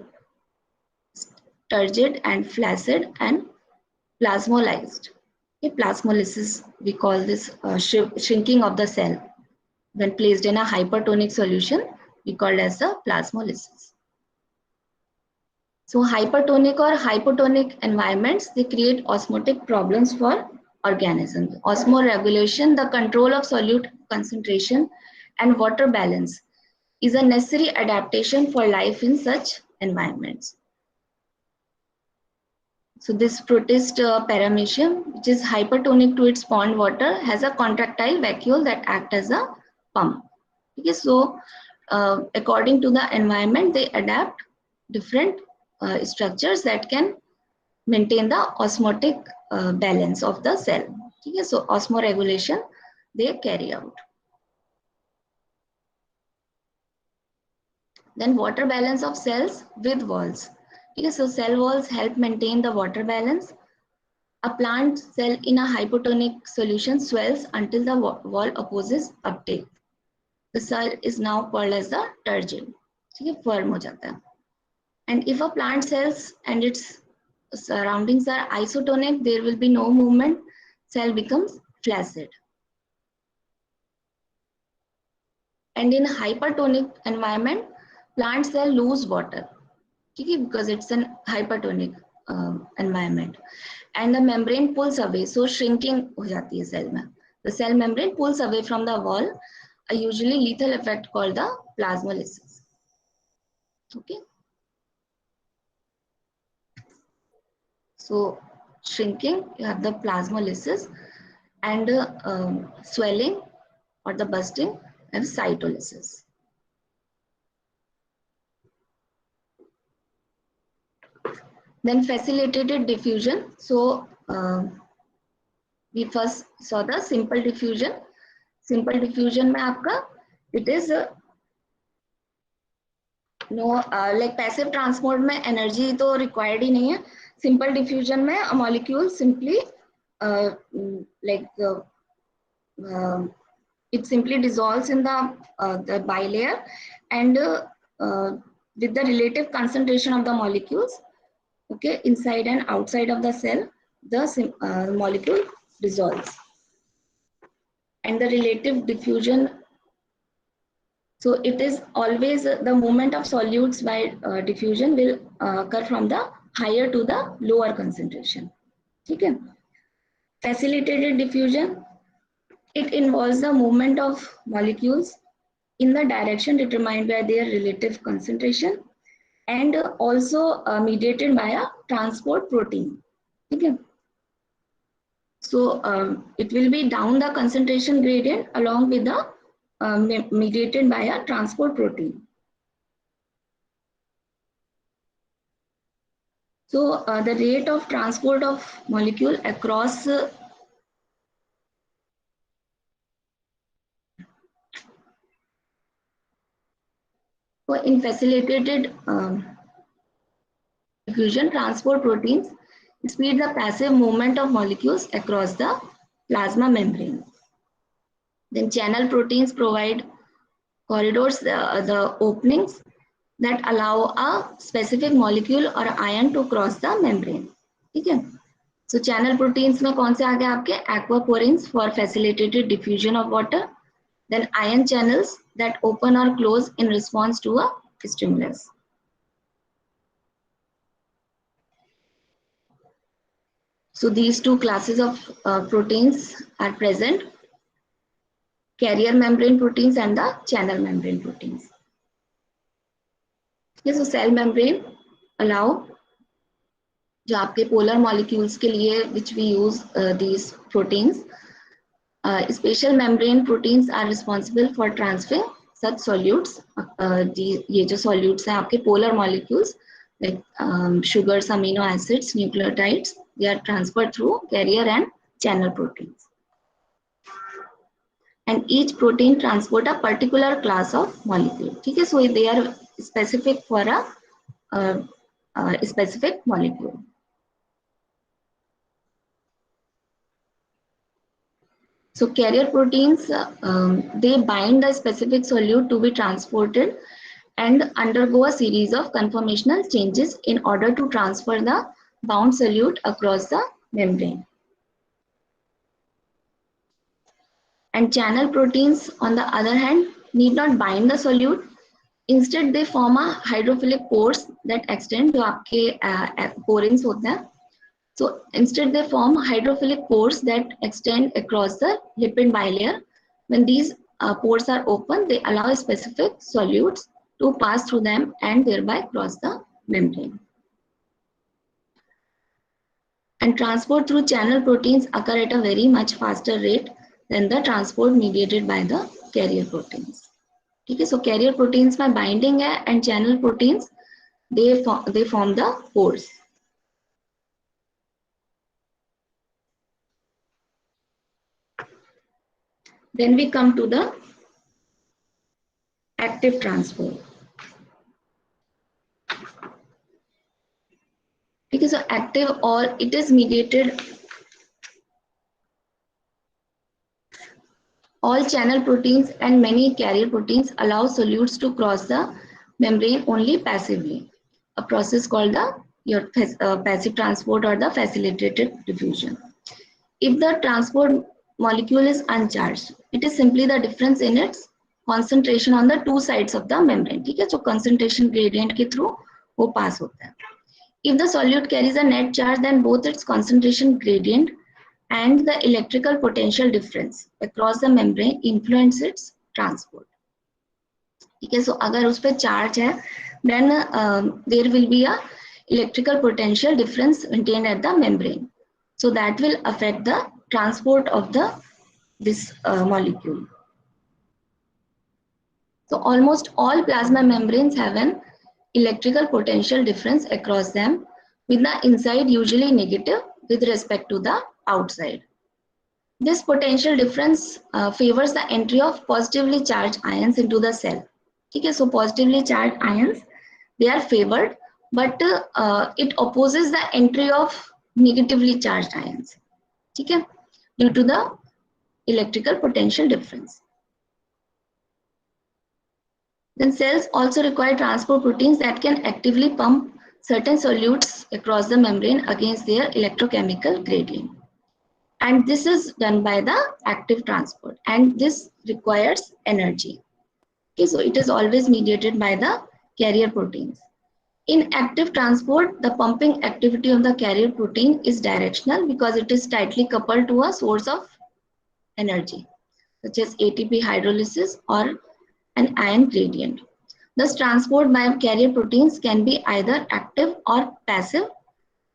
turgid and flaccid and plasmolysed. Okay, plasmolysis, we call this shrinking of the cell. When placed in a hypertonic solution, we call as the plasmolysis. So hypertonic or hypotonic environments, they create osmotic problems for organisms. Osmoregulation, the control of solute concentration and water balance, is a necessary adaptation for life in such environments. So this protist paramecium, which is hypertonic to its pond water, has a contractile vacuole that acts as a pump. Okay, so according to the environment, they adapt different structures that can maintain the osmotic balance of the cell. Okay, so osmoregulation they carry out. Then water balance of cells with walls. Okay, so cell walls help maintain the water balance. A plant cell in a hypotonic solution swells until the wall opposes uptake. the cell is now called as the turgid. ठीक है, firm हो जाता है. And if a plant cells and its surroundings are isotonic, there will be no movement. Cell becomes flaccid. And in hypertonic environment, plant cell lose water. Okay, because it's an hypertonic environment. And the membrane pulls away, so shrinking हो जाती है cell में. The cell membrane pulls away from the wall, a usually lethal effect called the plasmolysis. Okay. So shrinking, you have the plasmolysis, and swelling or the bursting and cytolysis. Then facilitated diffusion. So we first saw the simple diffusion. Simple diffusion में आपका it is no like passive transport में energy तो required ही नहीं है. Simple diffusion में a molecule simply it simply dissolves in the bilayer, and with the relative concentration of the molecules, okay, inside and outside of the cell, the molecule dissolves. And the relative diffusion, so it is always the movement of solutes by diffusion will occur from the higher to the lower concentration. Okay. Facilitated diffusion, it involves the movement of molecules in the direction determined by their relative concentration, and also mediated by a transport protein. Okay. So it will be down the concentration gradient along with the mediated by a transport protein. So the rate of transport of molecule across so in facilitated diffusion, transport proteins speed the passive movement of molecules across the plasma membrane. Then channel proteins provide corridors, the openings that allow a specific molecule or ion to cross the membrane. ठीक है. So channel proteins में कौन से आ गए आपके? Aquaporins for facilitated diffusion of water. Then ion channels that open or close in response to a stimulus. So these two classes of proteins are present: carrier membrane proteins and the channel membrane proteins. Okay, so cell membrane allow जो आपके polar molecules के लिए which we use these proteins. Special membrane proteins are responsible for transferring such solutes. ये जो solutes हैं आपके polar molecules like sugars, amino acids, nucleotides, they are transferred through carrier and channel proteins. And each protein transport a particular class of molecule. ठीक है, so they are specific for a specific molecule. So carrier proteins, they bind a specific solute to be transported and undergo a series of conformational changes in order to transfer the bound solute across the membrane. And channel proteins, on the other hand, need not bind the solute. Instead, they form a hydrophilic pores that extend to आपके porins होते हैं. So instead, they form hydrophilic pores that extend across the lipid bilayer. When these pores are open, they allow specific solutes to pass through them and thereby cross the membrane. And transport through channel proteins occur at a very much faster rate than the transport mediated by the carrier proteins. Okay, so carrier proteins में binding है and channel proteins they form the pores. Then we come to the active transport. Okay, so active, or it is mediated All channel proteins and many carrier proteins allow solutes to cross the membrane only passively, a process called the passive transport or the facilitated diffusion. If the transport molecule is uncharged, it is simply the difference in its concentration on the two sides of the membrane. ठीक है, जो concentration gradient के through वो pass होता है. If the solute carries a net charge, then both its concentration gradient and the electrical potential difference across the membrane influence its transport. ठीक है, so अगर उस पे charge है, then there will be a electrical potential difference maintained at the membrane. So that will affect the transport of this molecule. So almost all plasma membranes have an electrical potential difference across them, with the inside usually negative with respect to the outside. This potential difference favors the entry of positively charged ions into the cell. Okay, so positively charged ions, they are favored, but it opposes the entry of negatively charged ions. Okay, due to the electrical potential difference. Then cells also require transport proteins that can actively pump certain solutes across the membrane against their electrochemical gradient. And this is done by the active transport, and this requires energy. Okay, so it is always mediated by the carrier proteins. In active transport, the pumping activity of the carrier protein is directional because it is tightly coupled to a source of energy, such as ATP hydrolysis or an ion gradient. Thus, transport by carrier proteins can be either active or passive,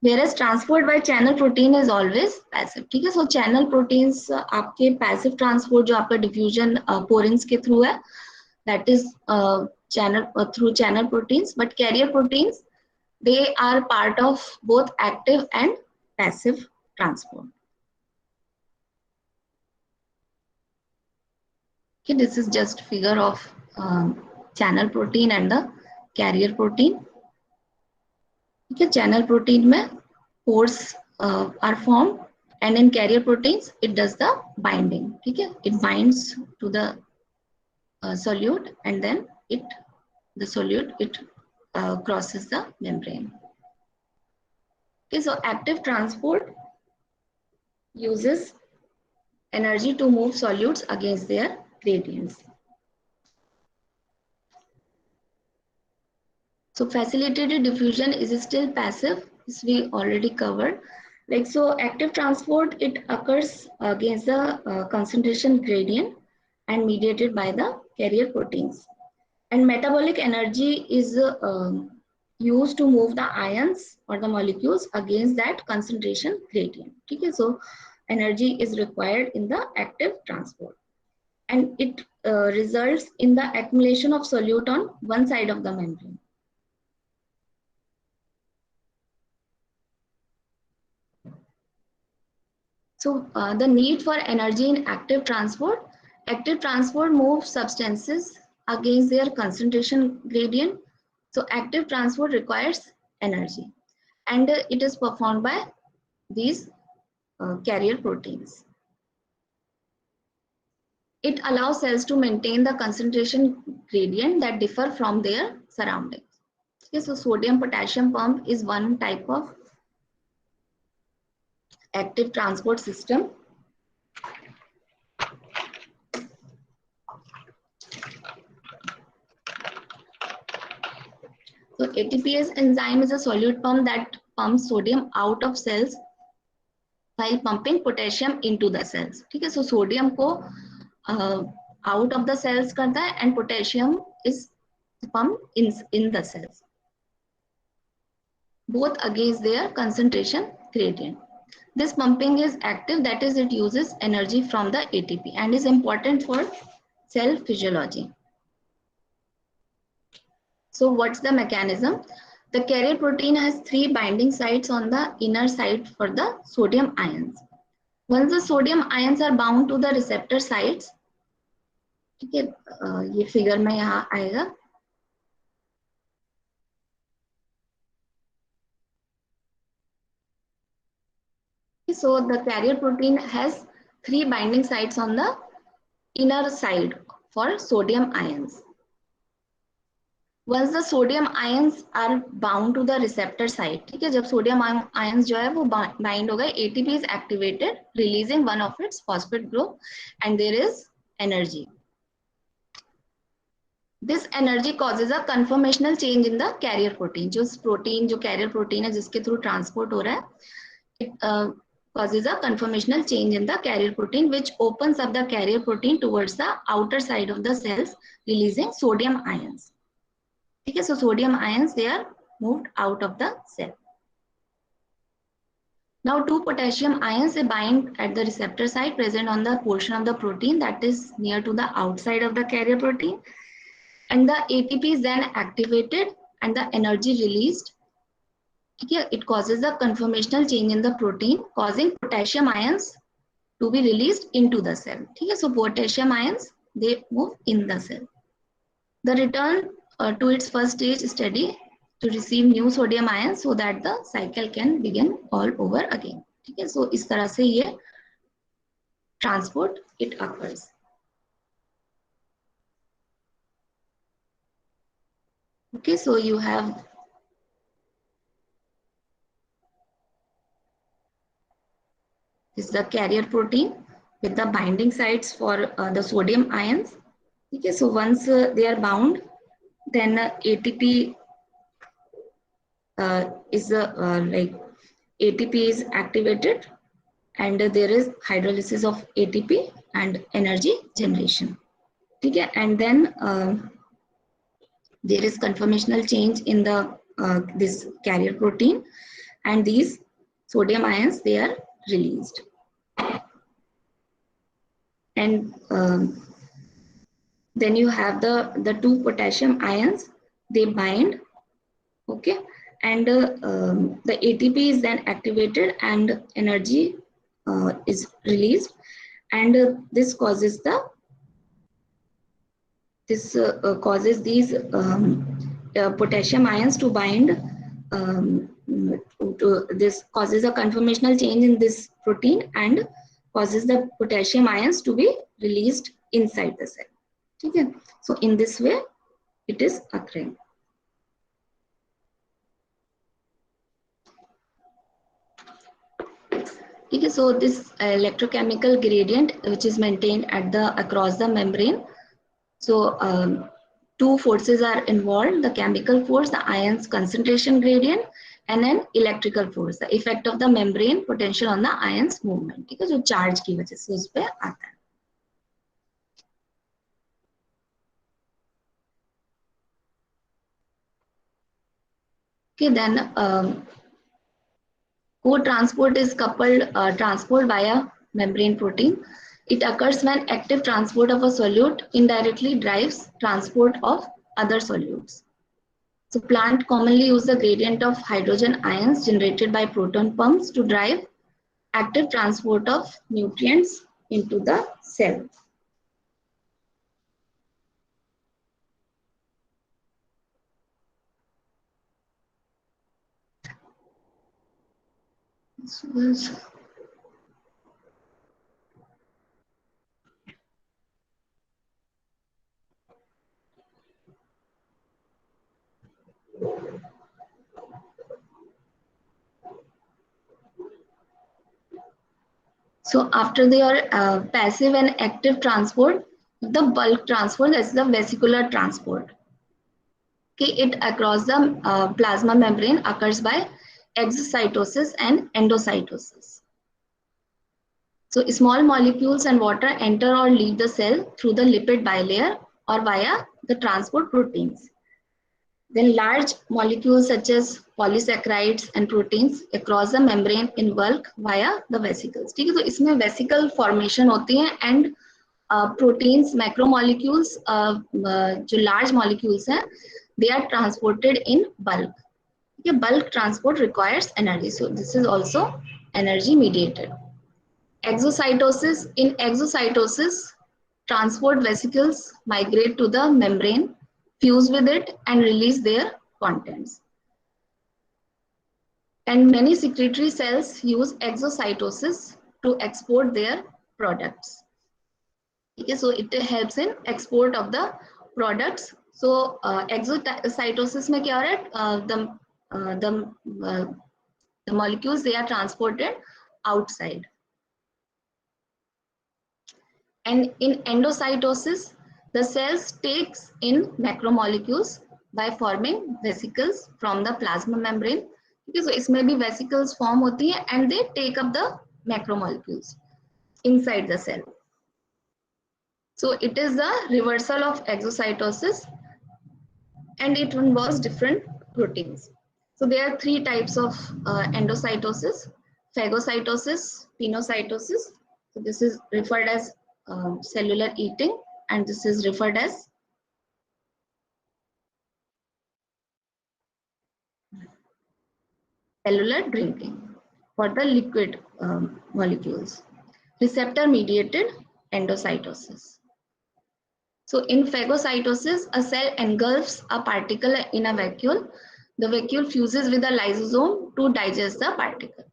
whereas transport by channel protein is always passive. ठीक है, so channel proteins आपके passive transport जो आपका diffusion porins के through है, that is through channel proteins, but carrier proteins, they are part of both active and passive transport. Okay, this is just figure of channel protein and the carrier protein. Okay, channel protein में pores are formed, and in carrier proteins it does the binding. Okay, it binds to the solute, and then the solute crosses the membrane. Okay, so active transport uses energy to move solutes against their gradients. So facilitated diffusion is still passive, this we already covered. Like, so active transport, it occurs against the concentration gradient and mediated by the carrier proteins. And metabolic energy is used to move the ions or the molecules against that concentration gradient. Okay, so energy is required in the active transport, and it results in the accumulation of solute on one side of the membrane. So the need for energy in active transport moves substances against their concentration gradient. So active transport requires energy, and it is performed by these carrier proteins. It allows cells to maintain the concentration gradient that differ from their surroundings. Okay, so sodium potassium pump is one type of active transport system. So ATPase enzyme is a solute pump that pumps sodium out of cells while pumping potassium into the cells. ठीक है, so sodium को out of the cells करता है, and potassium is pumped in the cells, both against their concentration gradient. This pumping is active, that is, it uses energy from the ATP and is important for cell physiology. So what's the mechanism? The carrier protein has 3 binding sites on the inner side for the sodium ions. Once the sodium ions are bound to the receptor sites, ठीक है, ये figure में यहाँ आएगा. So the carrier protein has 3 binding sites on the inner side for sodium ions. Once the sodium ions are bound to the receptor site, ठीक है, जब sodium ions जो है वो bind हो गए, ATP is activated, releasing one of its phosphate group, and there is energy. This energy causes a conformational change in the carrier protein. जो protein, जो carrier protein है जिसके through transport हो रहा है, it causes a conformational change in the carrier protein, which opens up the carrier protein towards the outer side of the cells, releasing sodium ions. Okay, so sodium ions, they are moved out of the cell. Now 2 potassium ions, they bind at the receptor site present on the portion of the protein that is near to the outside of the carrier protein, and the ATP is then activated and the energy released. Okay, it causes a conformational change in the protein, causing potassium ions to be released into the cell. Okay, so potassium ions, they move in the cell. The return to its first stage steady to receive new sodium ions so that the cycle can begin all over again. Okay, so इस तरह से ये transport it occurs. Okay, so you have this is the carrier protein with the binding sites for the sodium ions. Okay, so once they are bound, then ATP is like ATP is activated, and there is hydrolysis of ATP and energy generation. Okay, and then there is conformational change in the this carrier protein, and these sodium ions, they are released. And then you have the 2 potassium ions, they bind. Okay, and the ATP is then activated and energy is released, and this causes these potassium ions to bind. This causes a conformational change in this protein and causes the potassium ions to be released inside the cell. Okay, so in this way it is occurring. Okay, so this electrochemical gradient which is maintained at the across the membrane. So 2 forces are involved: the chemical force, the ions concentration gradient, and then electrical force, the effect of the membrane potential on the ions movement. ठीक है, जो charge की वजह से उस पे आता है. Okay, then co-transport is coupled transport via membrane protein. It occurs when active transport of a solute indirectly drives transport of other solutes. So plant commonly use the gradient of hydrogen ions generated by proton pumps to drive active transport of nutrients into the cell. So after their passive and active transport, the bulk transport, that's the vesicular transport. Okay, it across the plasma membrane occurs by exocytosis and endocytosis. So small molecules and water enter or leave the cell through the lipid bilayer or via the transport proteins. Then large molecules such as polysaccharides and proteins across the membrane in bulk via the vesicles. ठीक है, तो इसमें vesicle formation होती है and proteins, macromolecules, जो large molecules हैं, they are transported in bulk. Okay, bulk transport requires energy, so this is also energy mediated. Exocytosis, in exocytosis, transport vesicles migrate to the membrane, fuse with it and release their contents. And many secretory cells use exocytosis to export their products. Okay, so it helps in export of the products. So exocytosis में क्या हो रहा है? The molecules, they are transported outside. And in endocytosis, the cells takes in macromolecules by forming vesicles from the plasma membrane. Okay, so इसमें भी vesicles form होती है and they take up the macromolecules inside the cell. So it is the reversal of exocytosis and it involves different proteins. So there are three types of endocytosis: phagocytosis, pinocytosis. So this is referred as cellular eating, and this is referred as cellular drinking for the liquid molecules. Receptor mediated endocytosis. So in phagocytosis, a cell engulfs a particle in a vacuole. The vacuole fuses with a lysosome to digest the particle.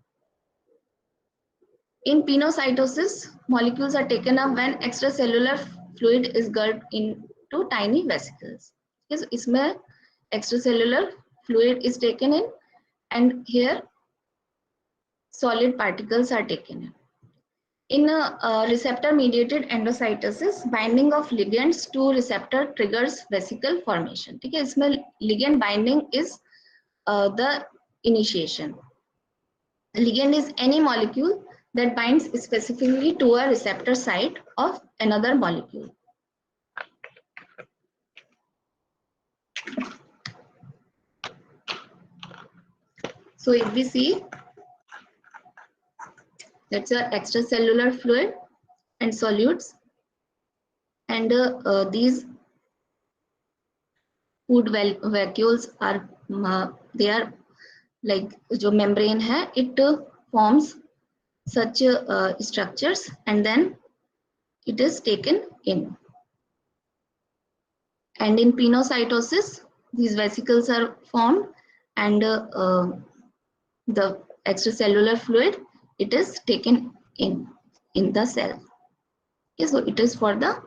In pinocytosis, molecules are taken up when extracellular fluid is gulped into tiny vesicles. Yes, इसमें extracellular fluid is taken in, and here solid particles are taken in. In receptor-mediated endocytosis, binding of ligands to receptor triggers vesicle formation. ठीक है, इसमें ligand binding is the initiation. The ligand is any molecule that binds specifically to a receptor site of another molecule. So if we see, that's a extracellular fluid and solutes, and these food vacuoles are they are like जो membrane है, it forms such structures and then it is taken in. And in pinocytosis, these vesicles are formed and the extracellular fluid, it is taken in the cell. Okay, so it is for the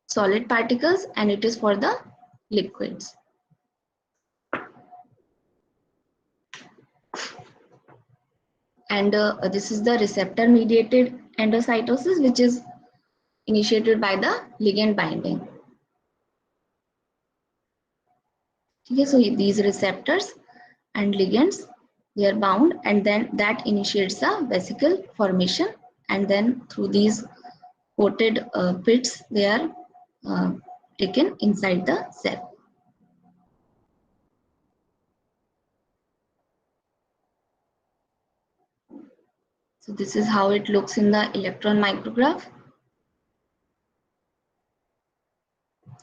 solid particles and it is for the liquids. And this is the receptor mediated endocytosis, which is initiated by the ligand binding. Okay, so these receptors and ligands, they are bound and then that initiates a vesicle formation, and then through these coated pits, they are taken inside the cell. So this is how it looks in the electron micrograph.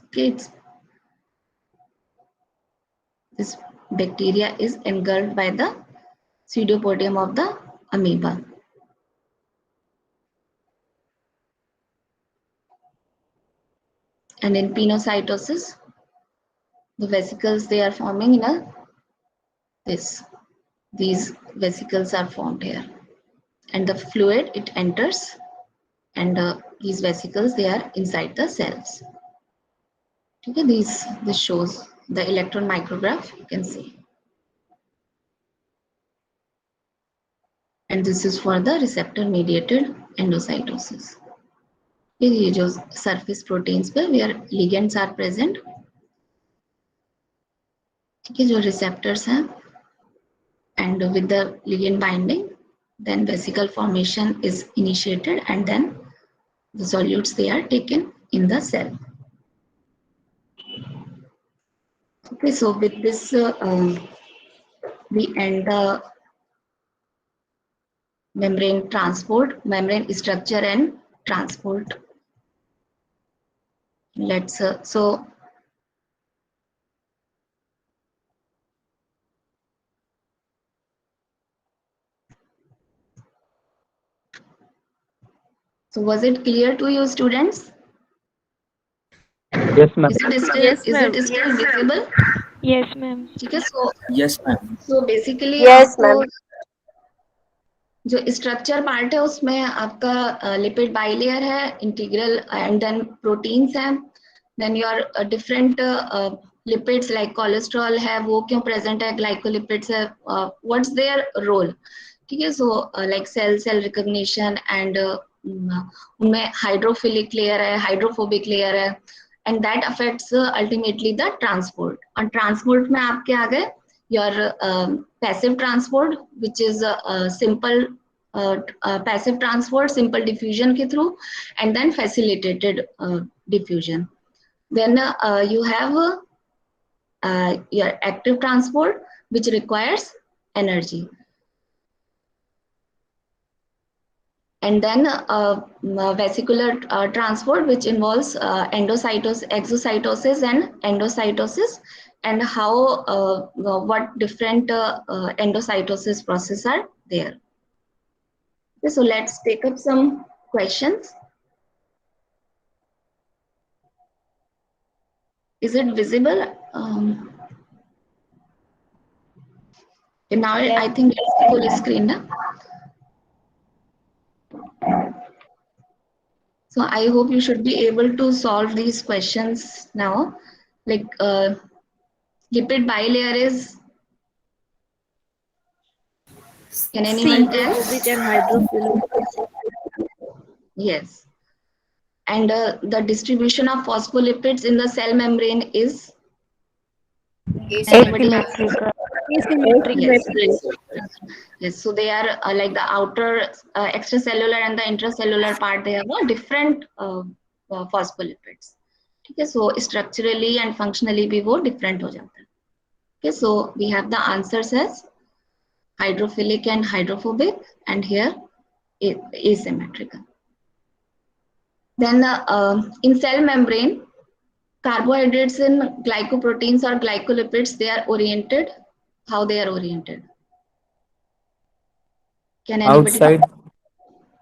Okay, this bacteria is engulfed by the pseudopodium of the amoeba. And in pinocytosis, the vesicles, they are forming in these vesicles are formed here, and the fluid, it enters, and these vesicles, they are inside the cells. Okay, this shows the electron micrograph, you can see. And this is for the receptor mediated endocytosis. ये जो surface proteins पे where ligands are present, ठीक है, जो receptors हैं, and with the ligand binding, then vesicle formation is initiated and then the solutes, they are taken in the cell. Okay, so with this we end the membrane membrane structure and transport. Let's so was it clear to you, students? Yes, ma'am. Is it still, Yes, ma'am. visible? Yes, ma'am. Okay, so Yes, ma'am. so basically Yes, आपको ma'am. जो structure part है उसमें आपका lipid bilayer है, integral and then proteins है, then your different lipids like cholesterol है, वो क्यों प्रेजेंट है, ग्लाइकोलिपिड्स है, व्हाट्स देयर रोल, ठीक है। So like cell cell recognition and उनमें हाइड्रोफिलिक लेयर है, हाइड्रोफोबिक लेयर है, and that affects ultimately the transport. और ट्रांसपोर्ट में आपके आ गए your passive transport, which is simple passive transport, simple diffusion के through, and then facilitated diffusion. Then you have your active transport, which requires energy. And then vesicular transport, which involves exocytosis and endocytosis, and how what different endocytosis processes are there. Okay, so let's take up some questions. Is it visible? Now Yes. I think it's full screen. Na? So I hope you should be able to solve these questions now. Like lipid bilayer is. Can anyone tell? Hydrophobic and hydrophilic. Yes. And the distribution of phospholipids in the cell membrane is? Asymmetrical. Yes. Yes. So they are like the outer extracellular and the intracellular part, they have a different phospholipids. Okay. So structurally and functionally भी वो different हो जाता है. Okay. So we have the answers as hydrophilic and hydrophobic, and here asymmetrical. Then in cell membrane, carbohydrates and glycoproteins or glycolipids, they are oriented. How they are oriented? Can anybody? Outside,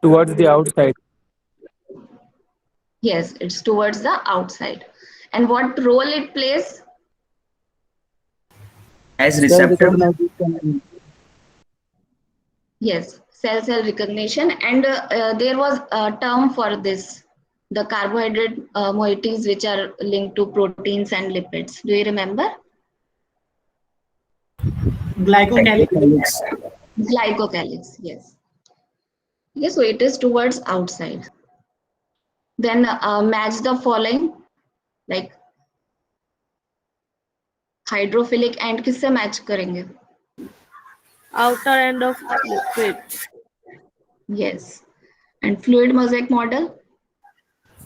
towards the outside. Yes, it's towards the outside. And what role it plays? As Cell receptor. recognition. Yes, cell recognition. And there was a term for this, the carbohydrate moieties which are linked to proteins and lipids. Do you remember? Glycocalyx. Glycocalyx, yes. Yes, so it is towards outside. Then match the following, like hydrophilic and किससे match करेंगे? Outer end of liquid. Yes. And fluid mosaic model?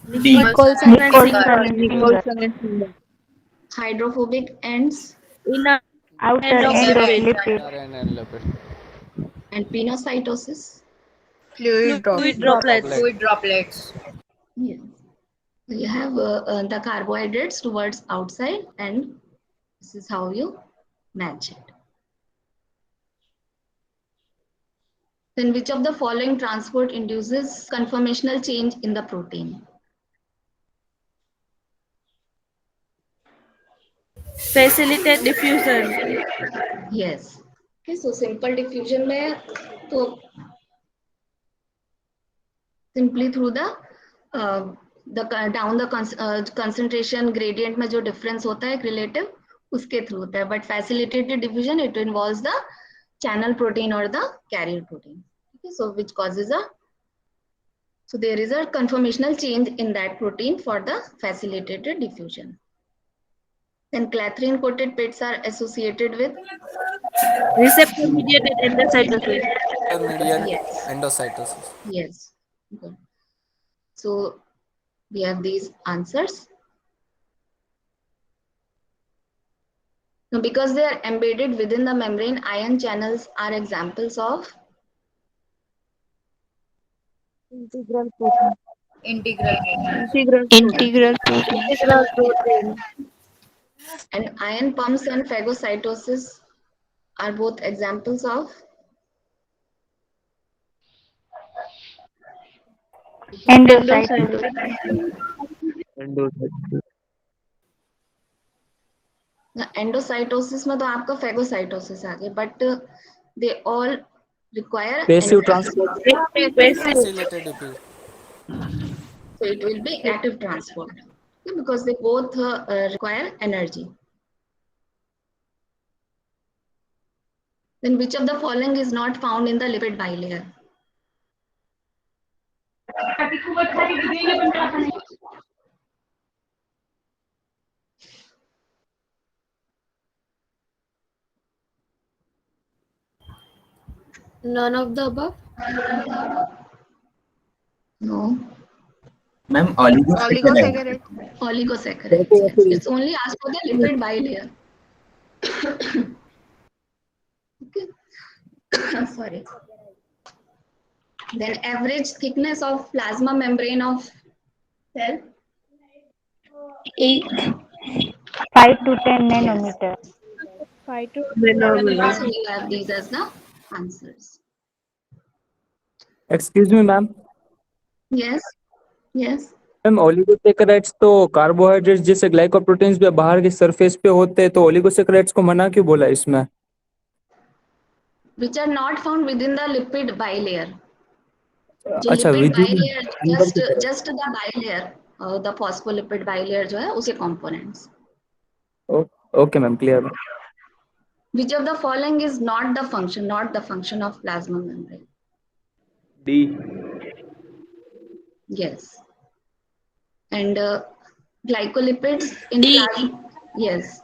Nicholson and Singer. Hydrophobic ends? Inner Outer end of end of lipid. lipid. And pinocytosis? Fluid droplets. Yes. So you have the carbohydrates towards outside, and this is how you match it. Then which of the following transport induces conformational change in the protein? Facilitate diffusion. Yes. Okay, so simple diffusion में तो simply through the down the concentration gradient में जो difference होता है relative उसके through होता है, but facilitated diffusion it involves the channel protein or the carrier protein. Okay, so which causes so there is a conformational change in that protein for the facilitated diffusion. Then clathrin coated pits are associated with Receptor mediated endocytosis. Mediate endocytosis. Yes. Good. So we have these answers. Now, because they are embedded within the membrane, ion channels are examples of Integral protein. Integral protein. Integral protein. and ion pumps and phagocytosis are both examples of Endocytosis. the endocytosis में तो आपका phagocytosis आ गया, but they all require Passive energy. transport. Facilitated diffusion. So it will be active transport. Okay, because they both require energy. Then which of the following is not found in the lipid bilayer? None of the above. No. Ma'am, oligosaccharide. Oligosaccharides. Yes. It's only asked for the lipid bilayer. Okay. Sorry. Then average thickness of plasma membrane of cell. 5 to 10 nanometer. 5 to 10 nanometers. So you have these as the answers. Excuse me, ma'am. Yes. Yes. Ma'am oligosaccharides तो carbohydrates जैसे glycoproteins भी बाहर की surface पे होते हैं, तो oligosaccharides को मना क्यों बोला इसमें? Which are not found within the lipid bilayer. जो अच्छा, lipid within bilayer, अंदर की तरफ. just the bilayer, the phospholipid bilayer जो है उसे components. Okay ma'am, clear. Which of the following is not the function of plasma membrane? D. Yes. And glycolipids in D. plasma. Yes.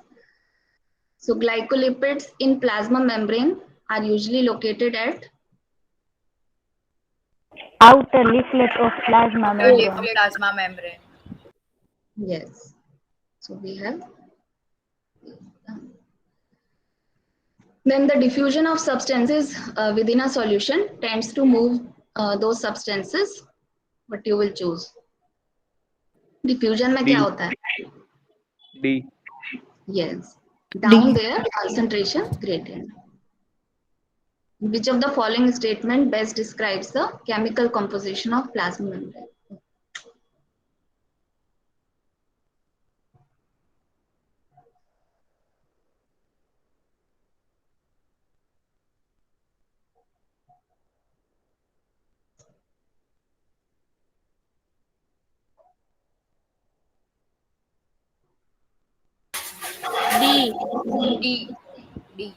So glycolipids in plasma membrane are usually located at Outer leaflet of plasma membrane. Plasma membrane. yes. So we have. Then the diffusion of substances within a solution tends to move those substances. What you will choose? Diffusion में क्या होता है? D. Yes. Down there, concentration gradient. Which of the following statement best describes the chemical composition of plasma membrane? D. D.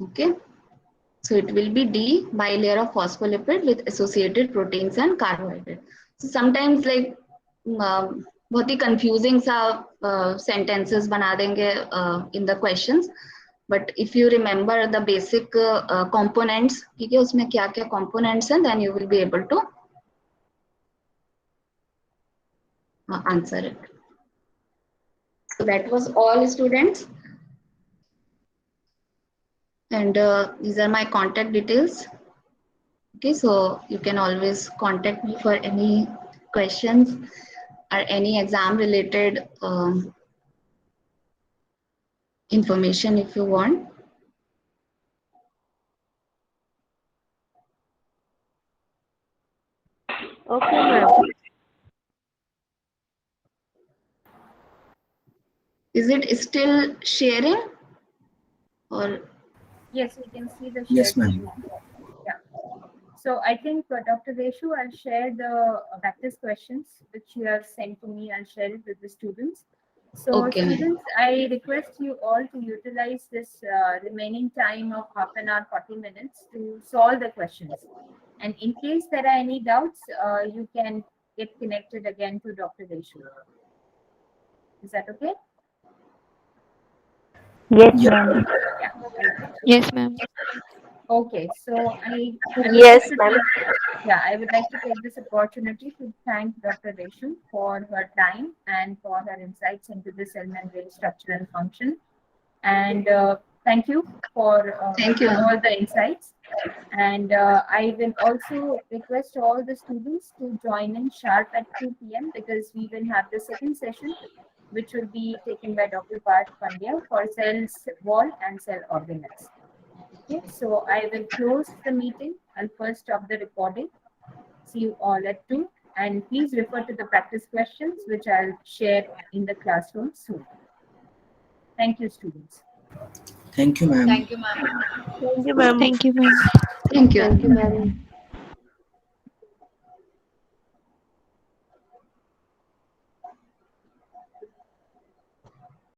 Okay. So it will be D, bilayer of phospholipid with associated proteins and carbohydrate. So sometimes like बहुत ही confusing सा sentences बना देंगे in the questions. But if you remember the basic components, ठीक है, उसमें क्या क्या components हैं, then you will be able to answer it. So that was all, students. And these are my contact details. Okay, so you can always contact me for any questions or any exam related information if you want. Okay, ma'am. Is it still sharing or? Yes, we can see the Yes, shared ma'am. screen. Yeah. So I think Dr. Reshu, I'll share the practice questions which you have sent to me. I'll share it with the students. So Okay. students, I request you all to utilize this remaining time of half an hour, 40 minutes to solve the questions. And in case there are any doubts, you can get connected again to Dr. Reshu. Is that okay? Yes, Yeah. ma'am. Yeah. Yes, ma'am. Okay, so I Yes, ma'am. Yeah, I would like to take this opportunity to thank Dr. Reshu for her time and for her insights into the cell membrane structure and function. And thank you for Thank you. all the insights. And I will also request all the students to join in sharp at 2 p.m. because we will have the second session, which will be taken by Dr. Parth Pandya for cells wall and cell organelles. Okay, so I will close the meeting. I'll first stop the recording. See you all at 2. And please refer to the practice questions, which I'll share in the classroom soon. Thank you, students. Thank you, ma'am. Thank you, ma'am. Thank you, ma'am. Thank you, ma'am. Thank you. Thank you, ma'am.